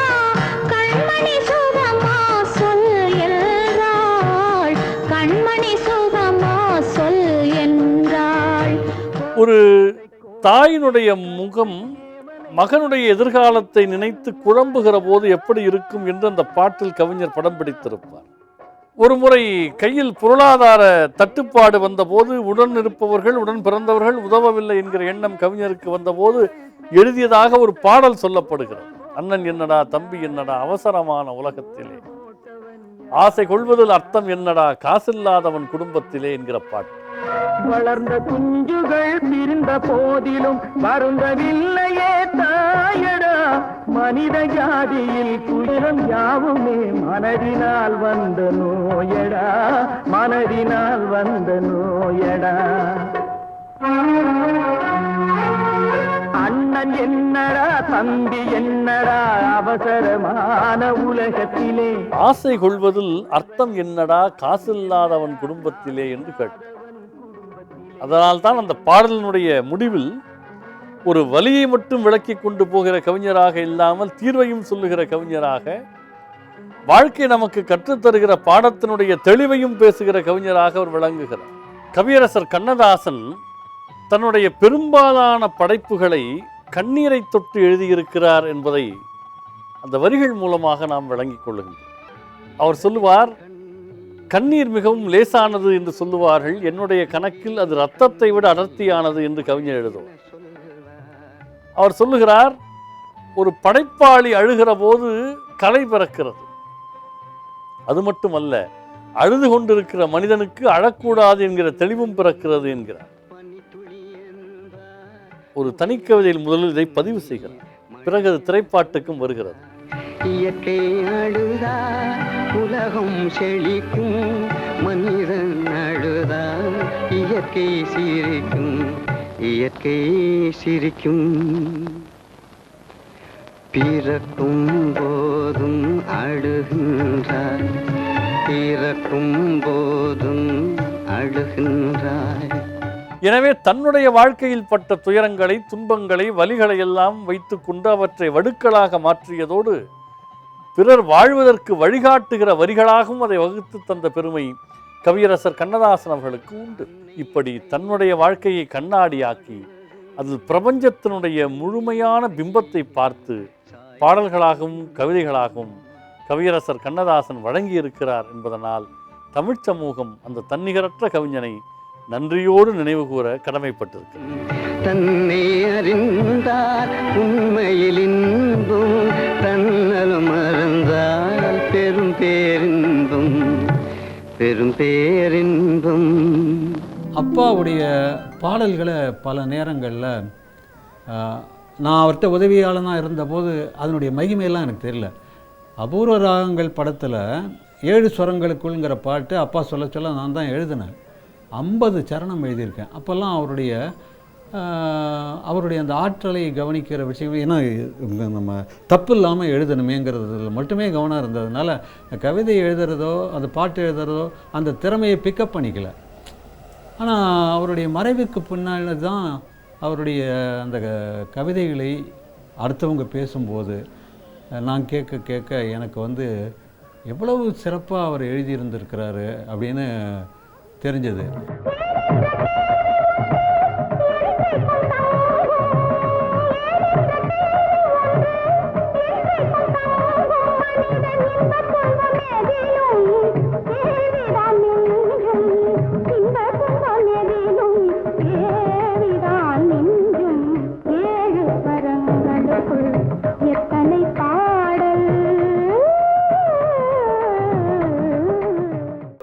கண்மணி சுகமா சொல் என்றாள், கண்மணி சுகமா சொல் என்றாள். ஒரு தாயினுடைய முகம் மகனுடைய எதிர்காலத்தை நினைத்து குழம்புகிற போது எப்படி இருக்கும் என்று அந்த பாட்டில் கவிஞர் படம் பிடித்திருப்பார். ஒரு முறை கையில் பொருளாதார தட்டுப்பாடு வந்தபோது உடன் இருப்பவர்கள் உடன் பிறந்தவர்கள் உதவவில்லை என்கிற எண்ணம் கவிஞருக்கு வந்தபோது எழுதியதாக ஒரு பாடல் சொல்லப்படுகிறது. அண்ணன் என்னடா தம்பி என்னடா அவசரமான உலகத்திலே, ஆசை கொள்வதில் அர்த்தம் என்னடா காசில்லாதவன் குடும்பத்திலே என்கிற பாட்டு. வளர்ந்த குஞ்சுகள் பிரிந்த போதிலும் வருந்தவில்லையே தாயடா, மனித ஜாதியில் துயரம் யாவுமே மனதினால் வந்த நோயடா, மனதினால் வந்த நோயடா. அண்ணன் என்னடா தம்பி என்னடா அவசரமான உலகத்திலே, ஆசை கொள்வதில் அர்த்தம் என்னடா காசில்லாதவன் குடும்பத்திலே என்று கேட்டு. அதனால்தான் அந்த பாடலினுடைய முடிவில் ஒரு வலியை மட்டும் விளக்கி கொண்டு போகிற கவிஞராக இல்லாமல் தீர்வையும் சொல்லுகிற கவிஞராக, வாழ்க்கை நமக்கு கற்றுத்தருகிற பாடத்தினுடைய தெளிவையும் பேசுகிற கவிஞராக அவர் விளங்குகிறார். கவியரசர் கண்ணதாசன் தன்னுடைய பெரும்பாலான படைப்புகளை கண்ணீரை தொட்டு எழுதியிருக்கிறார் என்பதை அந்த வரிகள் மூலமாக நாம் விளங்கிக் கொள்ளுகின்றோம். அவர் சொல்லுவார், கண்ணீர் மிகவும் லேசானது என்று சொல்லுவார்கள், என்னுடைய கணக்கில் அது இரத்தத்தை விட அடர்த்தியானது என்று கவிஞர் எழுதுவார். அவர் சொல்லுகிறார், ஒரு படைப்பாளி அழுகிற போது கலை பிறக்கிறது, அது மட்டுமல்ல அழுது கொண்டிருக்கிற மனிதனுக்கு அழக்கூடாது என்கிற தெளிவும் பிறக்கிறது என்கிறார். ஒரு தனிக்கவிதையில் முதலில் இதை பதிவு செய்கிறார். பிறகு அது திரைப்பாட்டுக்கும் வருகிறது. இயற்கை அழுதா உலகம் செழிக்கும், மனிதன் அழுதா இயற்கை சிரிக்கும், இயற்கை சிரிக்கும். பிறக்கும் போதும் அழுகின்றாய், பிறக்கும் போதும் அழுகின்றாய். எனவே தன்னுடைய வாழ்க்கையில் பட்ட துயரங்களை, துன்பங்களை, வலிகளை எல்லாம் வைத்துக்கொண்டு அவற்றை வடுக்களாக மாற்றியதோடு பிறர் வாழ்வதற்கு வழிகாட்டுகிற வரிகளாகவும் அதை வகுத்து தந்த பெருமை கவியரசர் கண்ணதாசன் அவர்களுக்கு உண்டு. இப்படி தன்னுடைய வாழ்க்கையை கண்ணாடியாக்கி அதில் பிரபஞ்சத்தினுடைய முழுமையான பிம்பத்தை பார்த்து பாடல்களாகவும் கவிதைகளாகவும் கவியரசர் கண்ணதாசன் வழங்கியிருக்கிறார் என்பதனால் தமிழ் சமூகம் அந்த தன்னிகரற்ற கவிஞனை நன்றியோடு நினைவு கூற கடமைப்பட்டிருக்கிறது. தன்னை அறிந்தார் உண்மையில் இன்பம், தன்னலம் மறந்தால் பெரும் பேரின்பம், பெரும் பேரின்பம். அப்பாவுடைய பாடல்களை பல நேரங்களில் நான் அவர்கிட்ட உதவியாளனாக இருந்தபோது அதனுடைய மகிமையெல்லாம் எனக்கு தெரியல. அபூர்வ ராகங்கள் படத்தில் 7 ஸ்வரங்களுக்குள்ங்கிற பாட்டு அப்பா சொல்ல சொல்ல நான் தான் எழுதினேன். 50 சரணம் எழுதியிருக்கேன். அப்போல்லாம் அவருடைய அந்த ஆற்றலை கவனிக்கிற விஷயம், ஏன்னா நம்ம தப்பு இல்லாமல் எழுதணுமேங்கிறதுல மட்டுமே கவனம் இருந்ததுனால கவிதை எழுதுறதோ அந்த பாட்டு எழுதுறதோ அந்த திறமையை பிக்கப் பண்ணிக்கல. ஆனால் அவருடைய மறைவுக்கு பின்னாடி தான் அவருடைய அந்த கவிதைகளை அடுத்தவங்க பேசும்போது நான் கேட்க கேட்க எனக்கு எவ்வளவு சிறப்பாக அவர் எழுதியிருந்திருக்கிறாரு அப்படின்னு தெரிஞ்சது.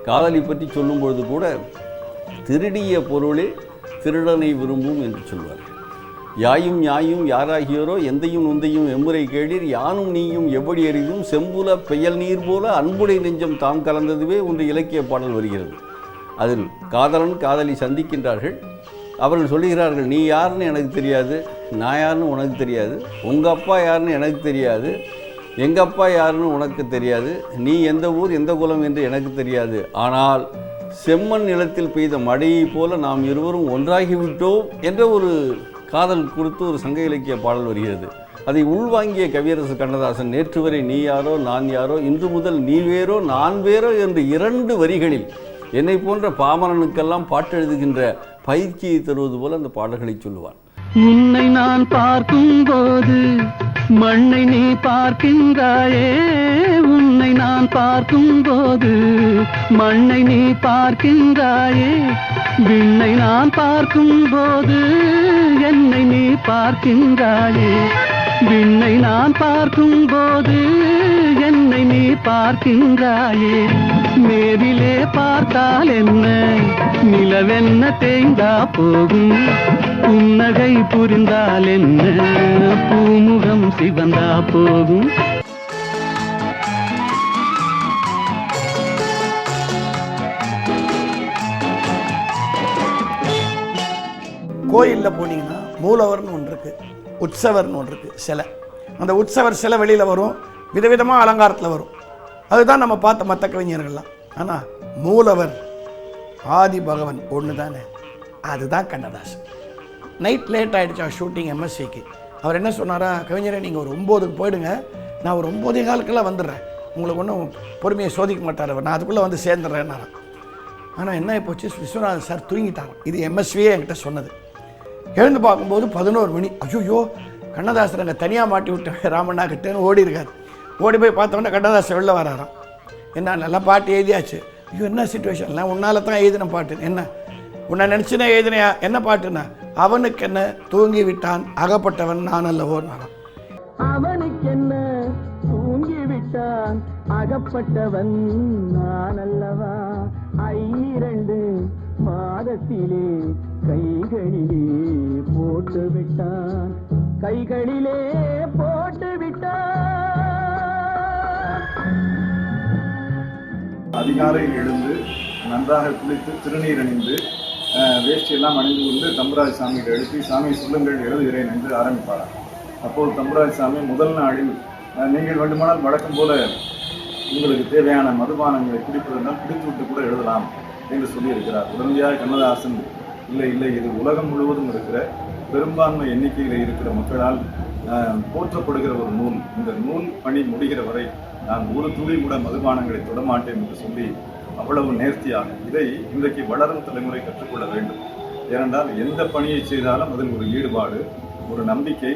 காதலை பற்றி சொல்லும்பொழுது கூட திருடிய பொருளே திருடனை விரும்பும் என்று சொல்வார். யாயும் யாயும் யாராகியோரோ எந்தையும் நொந்தையும் எம்முறை கேளீர், யானும் நீயும் எவ்வளி எறிதும் செம்புல பெயல் நீர் போல அன்புடை நெஞ்சம் தாம் கலந்ததுவே ஒன்று இலக்கிய பாடல் வருகிறது. அதில் காதலன் காதலி சந்திக்கின்றார்கள். அவர்கள் சொல்லுகிறார்கள், நீ யாருன்னு எனக்கு தெரியாது, நான் யாருன்னு உனக்கு தெரியாது, உங்கள் அப்பா யாருன்னு எனக்கு தெரியாது, எங்கள் அப்பா யாருன்னு உனக்கு தெரியாது, நீ எந்த ஊர் எந்த குலம் என்று எனக்கு தெரியாது, ஆனால் செம்மண் நிலத்தில் பெய்த மழையைப் போல நாம் இருவரும் ஒன்றாகிவிட்டோம் என்ற ஒரு காதல் குறித்து ஒரு சங்க இலக்கிய பாடல் வருகிறது. அதை உள்வாங்கிய கவியரசர் கண்ணதாசன் நேற்று வரை நீ யாரோ நான் யாரோ, இன்று முதல் நீ வேறோ நான் வேறோ என்று 2 வரிகளில் என்னை போன்ற பாமரனுக்கெல்லாம் பாட்டு எழுதுகின்ற பயிற்சியை தருவது போல அந்த பாடல்களை சொல்லுவார். உன்னை நான் பார்க்கும் போது மண்ணை நீ பார்க்கின்றாயே, உன்னை நான் பார்க்கும் போது மண்ணை நீ பார்க்கின்றாயே, விண்ணை நான் பார்க்கும் போது என்னை நீ பார்க்கின்றாயே, விண்ணை நான் பார்க்கும் போது என்னை நீ பார்க்கின்றாயே, நேரிலே பார்த்தால் என்ன நிலவென்ன தேய்ந்தா போகும், புன்னகை புரிந்தால் என்ன பூமுகம் சிவந்தா போகும். கோயிலில் போனீங்கன்னா மூலவர்னு ஒன்று இருக்குது, உற்சவர்னு ஒன்று இருக்குது சிலை. அந்த உற்சவர் சிலை வெளியில் வரும், விதவிதமாக அலங்காரத்தில் வரும். அதுதான் நம்ம பார்த்த மற்ற கவிஞர்கள்லாம். ஆனால் மூலவர் ஆதி பகவன் ஒன்று தானே, அதுதான் கண்ணதாசன். நைட் லேட் ஆகிடுச்சா ஷூட்டிங் எம்எஸ்சிக்கு. அவர் என்ன சொன்னாரா, கவிஞரை நீங்கள் ஒரு 9க்கு போயிடுங்க, நான் ஒரு 9:15 வந்துடுறேன், உங்களுக்கு ஒன்றும் பொறுமையை சோதிக்க மாட்டார் அவர், நான் அதுக்குள்ளே வந்து சேர்ந்துடுறேன்னாரான். ஆனால் என்ன போச்சு, விஸ்வநாதன் சார் தூங்கிட்டாங்க. இது எம்எஸ்வியே என்கிட்ட சொன்னது. எழுந்து பார்க்கும்போது 11 மணி. ஐயோ, கண்ணதாசன் அங்கே தனியாக மாட்டி விட்டு ராமண்ணா கிட்டேன்னு ஓடி இருக்காரு. ஓடி போய் பார்த்தோன்னே கண்ணதாசன் வெளில வராராம். என்ன நல்லா பாட்டு எழுதியாச்சு. ஐயோ என்ன சுச்சுவேஷன்லாம், உன்னால் தான் எழுதின பாட்டு, என்ன உன்னை நினச்சினா எழுதினையா, என்ன பாட்டுன்னா, அவனுக்கு என்ன தூங்கி விட்டான் அகப்பட்டவன் நான் அல்லவோன்னாராம். அவனுக்கு என்ன தூங்கி விட்டான் அகப்பட்டவன் நான் அல்லவா, 2 மாதத்திலே கைகளிலே போட்டு விட்டான், கைகளிலே போட்டு விட்டான். அதிகாலையில் எழுந்து நன்றாக குளித்து திருநீர் அணிந்து வேஷ்டியெல்லாம் அணிந்து கொண்டு தம்புராஜ் சாமியை எழுப்பி சாமியை சொல்லுங்கள் எழுதுகிறேன் என்று ஆரம்பிப்பாராம். அப்போது தம்புராஜ் சாமி முதல் நாளில் நீங்கள் வேண்டுமானால் வழக்கம் போல உங்களுக்கு தேவையான மதுபானங்களை குடிப்பதனால் குடித்துவிட்டு கூட எழுதலாம் என்று சொல்லியிருக்கிறார். உடனடியாக கண்ணதாசன் இல்லை இல்லை, இது உலகம் முழுவதும் இருக்கிற பெரும்பான்மை எண்ணிக்கையில் இருக்கிற மக்களால் போற்றப்படுகிற ஒரு நூல், இந்த நூல் பணி முடிகிற வரை நான் ஒரு துளி கூட மதுபானங்களை தொடமாட்டேன் என்று சொல்லி அவ்வளவு நேர்த்தியாக இதை இன்றைக்கு வளரும் தலைமுறை கற்றுக்கொள்ள வேண்டும். ஏனென்றால் எந்த பணியை செய்தாலும் அதில் ஒரு ஈடுபாடு, ஒரு நம்பிக்கை,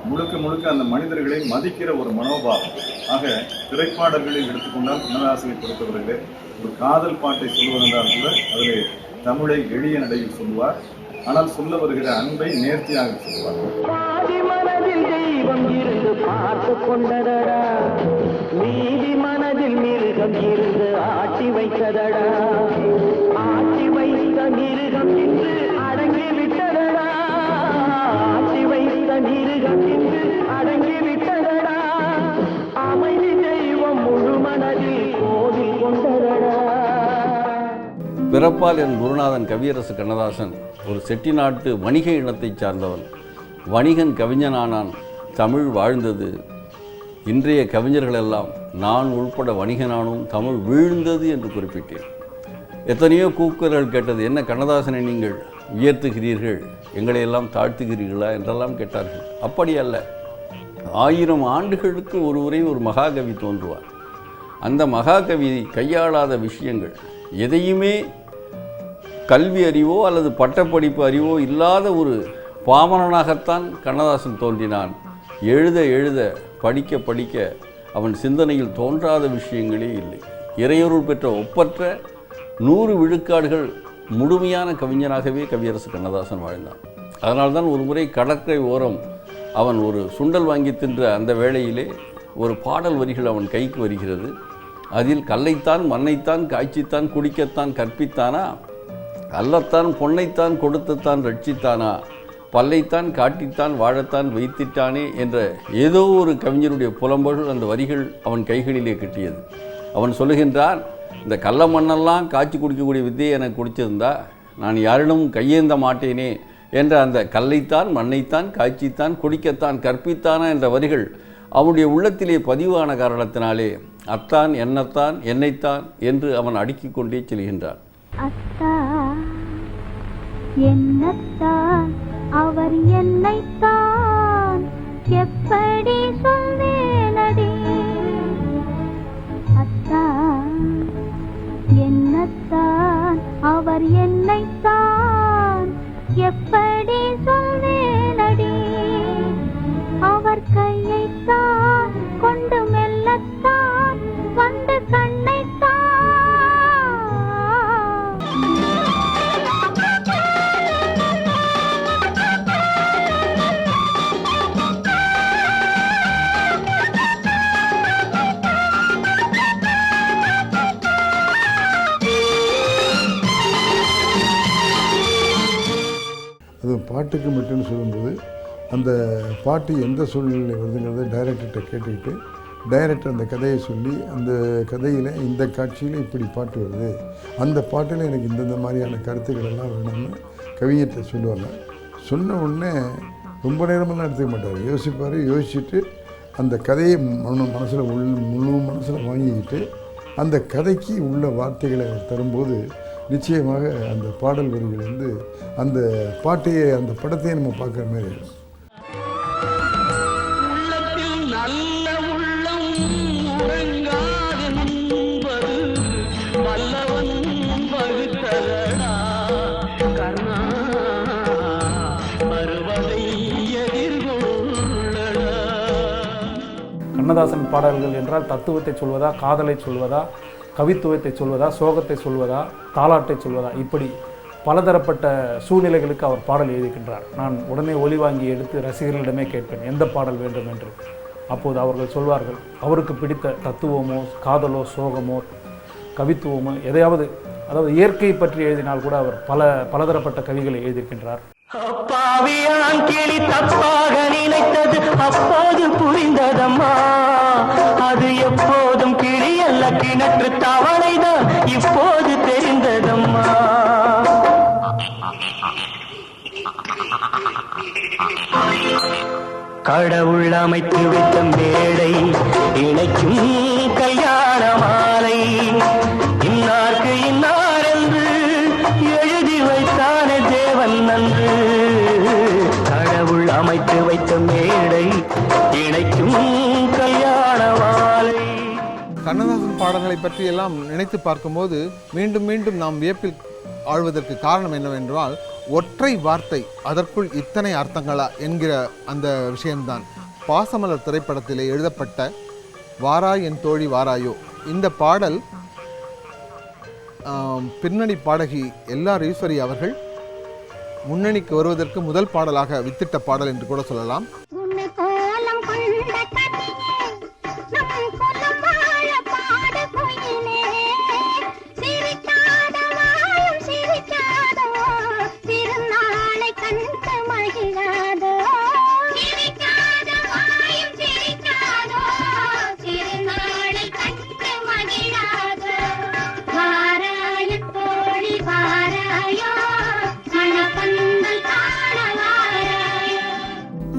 முழுக்க முழுக்க அந்த மனிதர்களை மதிக்கிற ஒரு மனோபாவம். ஆக திரைப்பாடல்களில் எடுத்துக்கொண்டால் கண்ணதாசனை பொறுத்தவரையிலே ஒரு காதல் பாட்டை சொல்வதென்றால் கூட அதிலே தமிழை எளிய நடையில் சொல்லுவார். ஆனால் சொல்ல வருகிற அன்பை நேர்த்தியாக சொல்லுவார். பாதி மனதில் தெய்வம் இருந்து பார்த்து கொண்டதடா, நீதி மனதில் மிருகம் இருந்து ஆட்டி வைத்ததடா, ஆட்டி வைத்த மிருகம் இன்று அடங்கி விட்டதடா, ஆட்டி வைத்த மிருகம் இன்று அடங்கி விட்டதடா, அமைதி தெய்வம் முழு மனதில் கோவில் கொண்டதடா. பிறப்பால் என் குருநாதன் கவியரசு கண்ணதாசன் ஒரு செட்டிநாட்டு வணிக இனத்தைச் சார்ந்தவன். வணிகன் கவிஞனானான், தமிழ் வாழ்ந்தது. இன்றைய கவிஞர்களெல்லாம் நான் உள்பட வணிகனானும் தமிழ் வீழ்ந்தது என்று குறிப்பிட்டேன். எத்தனையோ கூக்குரல் கேட்டது, என்ன கண்ணதாசனை நீங்கள் உயர்த்துகிறீர்கள், எங்களையெல்லாம் தாழ்த்துகிறீர்களா என்றெல்லாம் கேட்டார்கள். அப்படி அல்ல. 1000 ஆண்டுகளுக்கு ஒருவரை ஒரு மகாகவி தோன்றுவார். அந்த மகாகவி கையாளாத விஷயங்கள் எதையுமே கல்வி அறிவோ அல்லது பட்டப்படிப்பு அறிவோ இல்லாத ஒரு பாமரனாகத்தான் கண்ணதாசன் தோன்றினான். எழுத எழுத படிக்க படிக்க அவன் சிந்தனையில் தோன்றாத விஷயங்களே இல்லை. இறையொருள் பெற்ற ஒப்பற்ற 100 விழுக்காடுகள் முழுமையான கவிஞனாகவே கவியரசு கண்ணதாசன் வாழ்ந்தான். அதனால்தான் ஒரு முறை கடற்கரை ஓரம் அவன் ஒரு சுண்டல் வாங்கி தின்ற அந்த வேளையிலே ஒரு பாடல் வரிகள் அவன் கைக்கு வருகிறது. அதில் கல்லைத்தான் மண்ணைத்தான் காய்ச்சித்தான் குடிக்கத்தான் கற்பித்தானா, அல்லத்தான் பொன்னைத்தான் கொடுத்துத்தான் ரட்சித்தானா, பல்லைத்தான் காட்டித்தான் வாழத்தான் வைத்திட்டானே என்ற ஏதோ ஒரு கவிஞருடைய புலம்பல்கள் அந்த வரிகள் அவன் கைகளிலே கிட்டியது. அவன் சொல்லுகின்றான், இந்த கள்ள மண்ணெல்லாம் காய்ச்சி குடிக்கக்கூடிய வித்தையை எனக்கு குடிச்சிருந்தா நான் யாரிடமும் கையேந்த மாட்டேனே என்ற அந்த கல்லைத்தான் மண்ணைத்தான் காய்ச்சித்தான் குடிக்கத்தான் கற்பித்தானா என்ற வரிகள் அவனுடைய உள்ளத்திலே பதிவான காரணத்தினாலே அத்தான் என்னத்தான் என்னைத்தான் என்று அவன் அடுக்கிக் கொண்டே செல்கின்றான். என்னத்தான் அவர் என்னைத்தான் எப்படி சொல்வேனடி, அத்தான் என்னத்தான் அவர் என்னைத்தான் எப்படி சொல்வேனடி, அவர் கையைத்தான் கொண்டு மெல்லத்தான் வந்து கண்ணைத்தான். அது பாட்டுக்கு மட்டும்னு சொல்லும்போது அந்த பாட்டு எந்த சூழ்நிலை வருதுங்கிறத டைரக்டர்கிட்ட கேட்டுக்கிட்டு டைரக்டர் அந்த கதையை சொல்லி அந்த கதையில் இந்த காட்சியில் இப்படி பாட்டு வருது, அந்த பாட்டில் எனக்கு இந்தந்த மாதிரியான கருத்துக்கள் எல்லாம் வேணும்னு கவிஞர்கிட்ட சொல்லுவாங்க. சொன்ன உடனே ரொம்ப நேரமெல்லாம் எடுத்துக்க மாட்டார், யோசிப்பார். யோசிச்சுட்டு அந்த கதையை மனசில் முழு மனசில் வாங்கிக்கிட்டு அந்த கதைக்கு உள்ள வார்த்தைகளை தரும்போது நிச்சயமாக அந்த பாடல் வரிகள் வந்து அந்த பாட்டையே அந்த படத்தையே நம்ம பார்க்குற மாதிரி இருக்கும். நல்ல உள்ளம் உறங்காது என்பது வல்லவன் வகுத்ததடா, கர்ணா வருவதை எதிர்கொள்ளடா. கண்ணதாசன் பாடல்கள் என்றால் தத்துவத்தை சொல்வதா, காதலை சொல்வதா, கவித்துவத்தை சொல்வதா, சோகத்தை சொல்வதா, தாலாட்டை சொல்வதா, இப்படி பலதரப்பட்ட சூழ்நிலைகளுக்கு அவர் பாடல் எழுதிக்கின்றார். நான் உடனே ஒலி வாங்கி எடுத்து ரசிகர்களிடமே கேட்பேன் எந்த பாடல் வேண்டும் என்று. அப்போது அவர்கள் சொல்வார்கள் அவருக்கு பிடித்த தத்துவமோ காதலோ சோகமோ கவித்துவமோ எதையாவது அதாவது இயற்கை பற்றி எழுதினால் கூட அவர் பலதரப்பட்ட கவிகளை எழுதியிருக்கின்றார். அப்பாவியான் கிளி தப்பாக நினைத்தது அப்போது புரிந்ததம்மா, அது எப்போதும் கிளி அல்ல கிணற்று தவளைதான் இப்போது தெரிந்ததம்மா. கடவுள் அமைத்து வைத்த மேடை இணைக்கும் கல்யாண மாலை, இன்னார்க்கு இன்னார் என்று எழுதி வைத்தானே தேவன் நன்று. கடவுள் அமைத்து வைத்த மேடை இணைக்கும் கல்யாண மாலை. கண்ணதாசன் பாடல்களை பற்றி எல்லாம் நினைத்து பார்க்கும்போது மீண்டும் மீண்டும் நாம் வியப்பில் ஆழ்வதற்கு காரணம் என்னவென்றால், ஒற்றை வார்த்தை அதற்குள் இத்தனை அர்த்தங்களா என்கிற அந்த விஷயம்தான். பாசமலர் திரைப்படத்திலே எழுதப்பட்ட வாராய் என் தோழி வாராயோ இந்த பாடல் பின்னணி பாடகி எல்ஆர் ஈஸ்வரி அவர்கள் முன்னணிக்கு வருவதற்கு முதல் பாடலாக வித்திட்ட பாடல் என்று கூட சொல்லலாம்.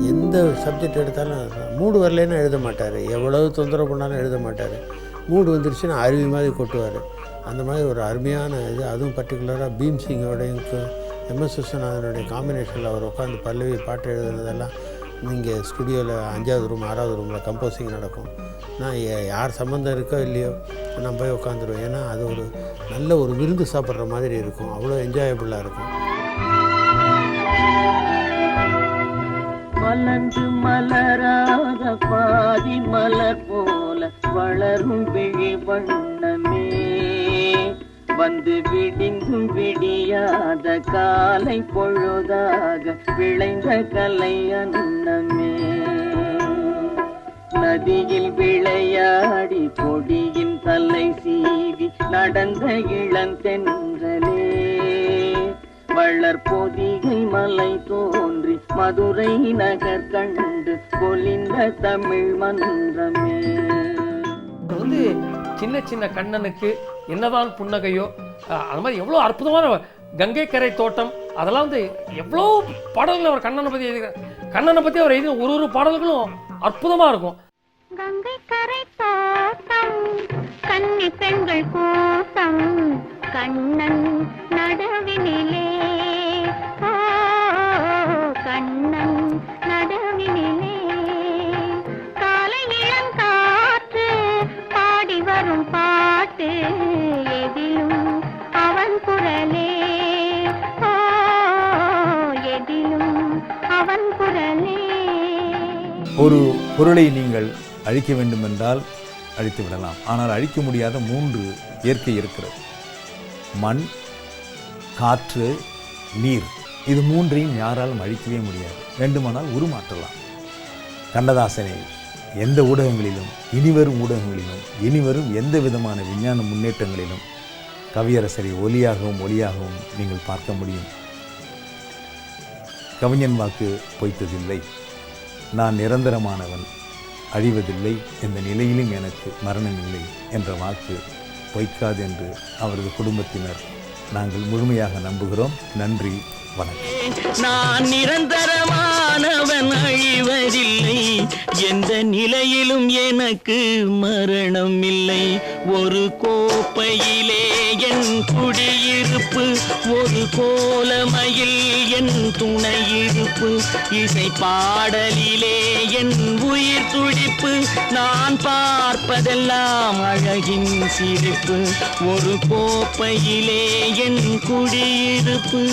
எந்த சப்ஜெக்ட் எடுத்தாலும் மூடு வரலன்னு எழுத மாட்டார், எவ்வளவு தொந்தரவு பண்ணாலும் எழுத மாட்டார். மூடு வந்துருச்சுன்னா அருவி மாதிரி கொட்டுவார். அந்த மாதிரி ஒரு அருமையான இது. அதுவும் பர்டிகுலராக பீம் சிங்கோடையும் எம்எஸ் விஸ்வநாதனுடைய காம்பினேஷனில் அவர் உட்காந்து பல்லவி பாட்டு எழுதுனதெல்லாம் இங்கே ஸ்டுடியோவில் 5வது ரூம் 6வது ரூமில் கம்போசிங் நடக்கும். நான் யார் சம்மந்தம் இருக்கோ இல்லையோ நான் போய் உட்காந்துருவேன். ஏன்னா அது ஒரு நல்ல ஒரு விருந்து சாப்பிட்ற மாதிரி இருக்கும், அவ்வளோ என்ஜாயபுளாக இருக்கும். மலர்ந்து மலராத பாதி மலர் போல வளரும் விழி வண்ணமே, வந்து விடிந்தும் விடியாத காலை பொழுதாக விளைந்த கலை அன்னமே. நதியில் விளையாடி கொடியின் தலை சீவி நடந்த இளந்தென்றலே, வளர் பொதிகை மலை தோன்றி மதுரை நகர் கண்டு பொலிந்த தமிழ் மன்றமே. வந்து சின்ன சின்ன கண்ணனுக்கு என்னதான் புன்னகையோ, அது மாதிரி எவ்வளோ அற்புதமான கங்கை கரை தோட்டம், அதெல்லாம் வந்து எவ்வளோ பாடல்கள் அவர் கண்ணனை பற்றி எழுதிக்கிறார். கண்ணனை பற்றி அவர் எழுதின ஒரு பாடல்களும் அற்புதமாக இருக்கும். கங்கை கரை தோட்டம் கன்னி பெண்கள் கூட்டம் கண்ணன் நடுவினிலே, கண்ணன் நடுவினிலே, காலை இளங்காற்று பாடி வரும் பாட்டு எதிலும் அவன் குரலே, எதிலும் அவன் குரலே. ஒரு பொருளை நீங்கள் அழிக்க வேண்டும் என்றால் அழித்து விடலாம். ஆனால் அழிக்க முடியாத 3 இயற்கை இருக்கிறது. மண், காற்று, நீர். இது 3ஐயும் யாராலும் அழிக்கவே முடியாது. வேண்டுமானால் உருமாற்றலாம். கண்ணதாசனை எந்த ஊடகங்களிலும் இனிவரும் ஊடகங்களிலும் இனிவரும் எந்த விதமான விஞ்ஞான முன்னேற்றங்களிலும் கவியரசரை ஒலியாகவும் நீங்கள் பார்க்க முடியும். கவிஞன் வாக்கு பொய்த்ததில்லை, நான் நிரந்தரமானவன், அழிவதில்லை, எந்த நிலையிலும் எனக்கு மரணம் இல்லை என்ற வாக்கு பொய்க்காது என்று அவரது குடும்பத்தினர் நாங்கள் முழுமையாக நம்புகிறோம். நன்றி, வணக்கம். நான் நிரந்தரமானவன், அழிவதில்லை, எந்த நிலையிலும் எனக்கு மரணம் இல்லை. ஒரு கோப்பையிலே என் குடியிருப்பு, ஒரு கோலமையில் என் துணையிருப்பு, இசை பாடலிலே என் உயிர் துடிப்பு, நான் பார்ப்பதெல்லாம் அழகின் சிரிப்பு, ஒரு கோப்பையிலே என் குடியிருப்பு.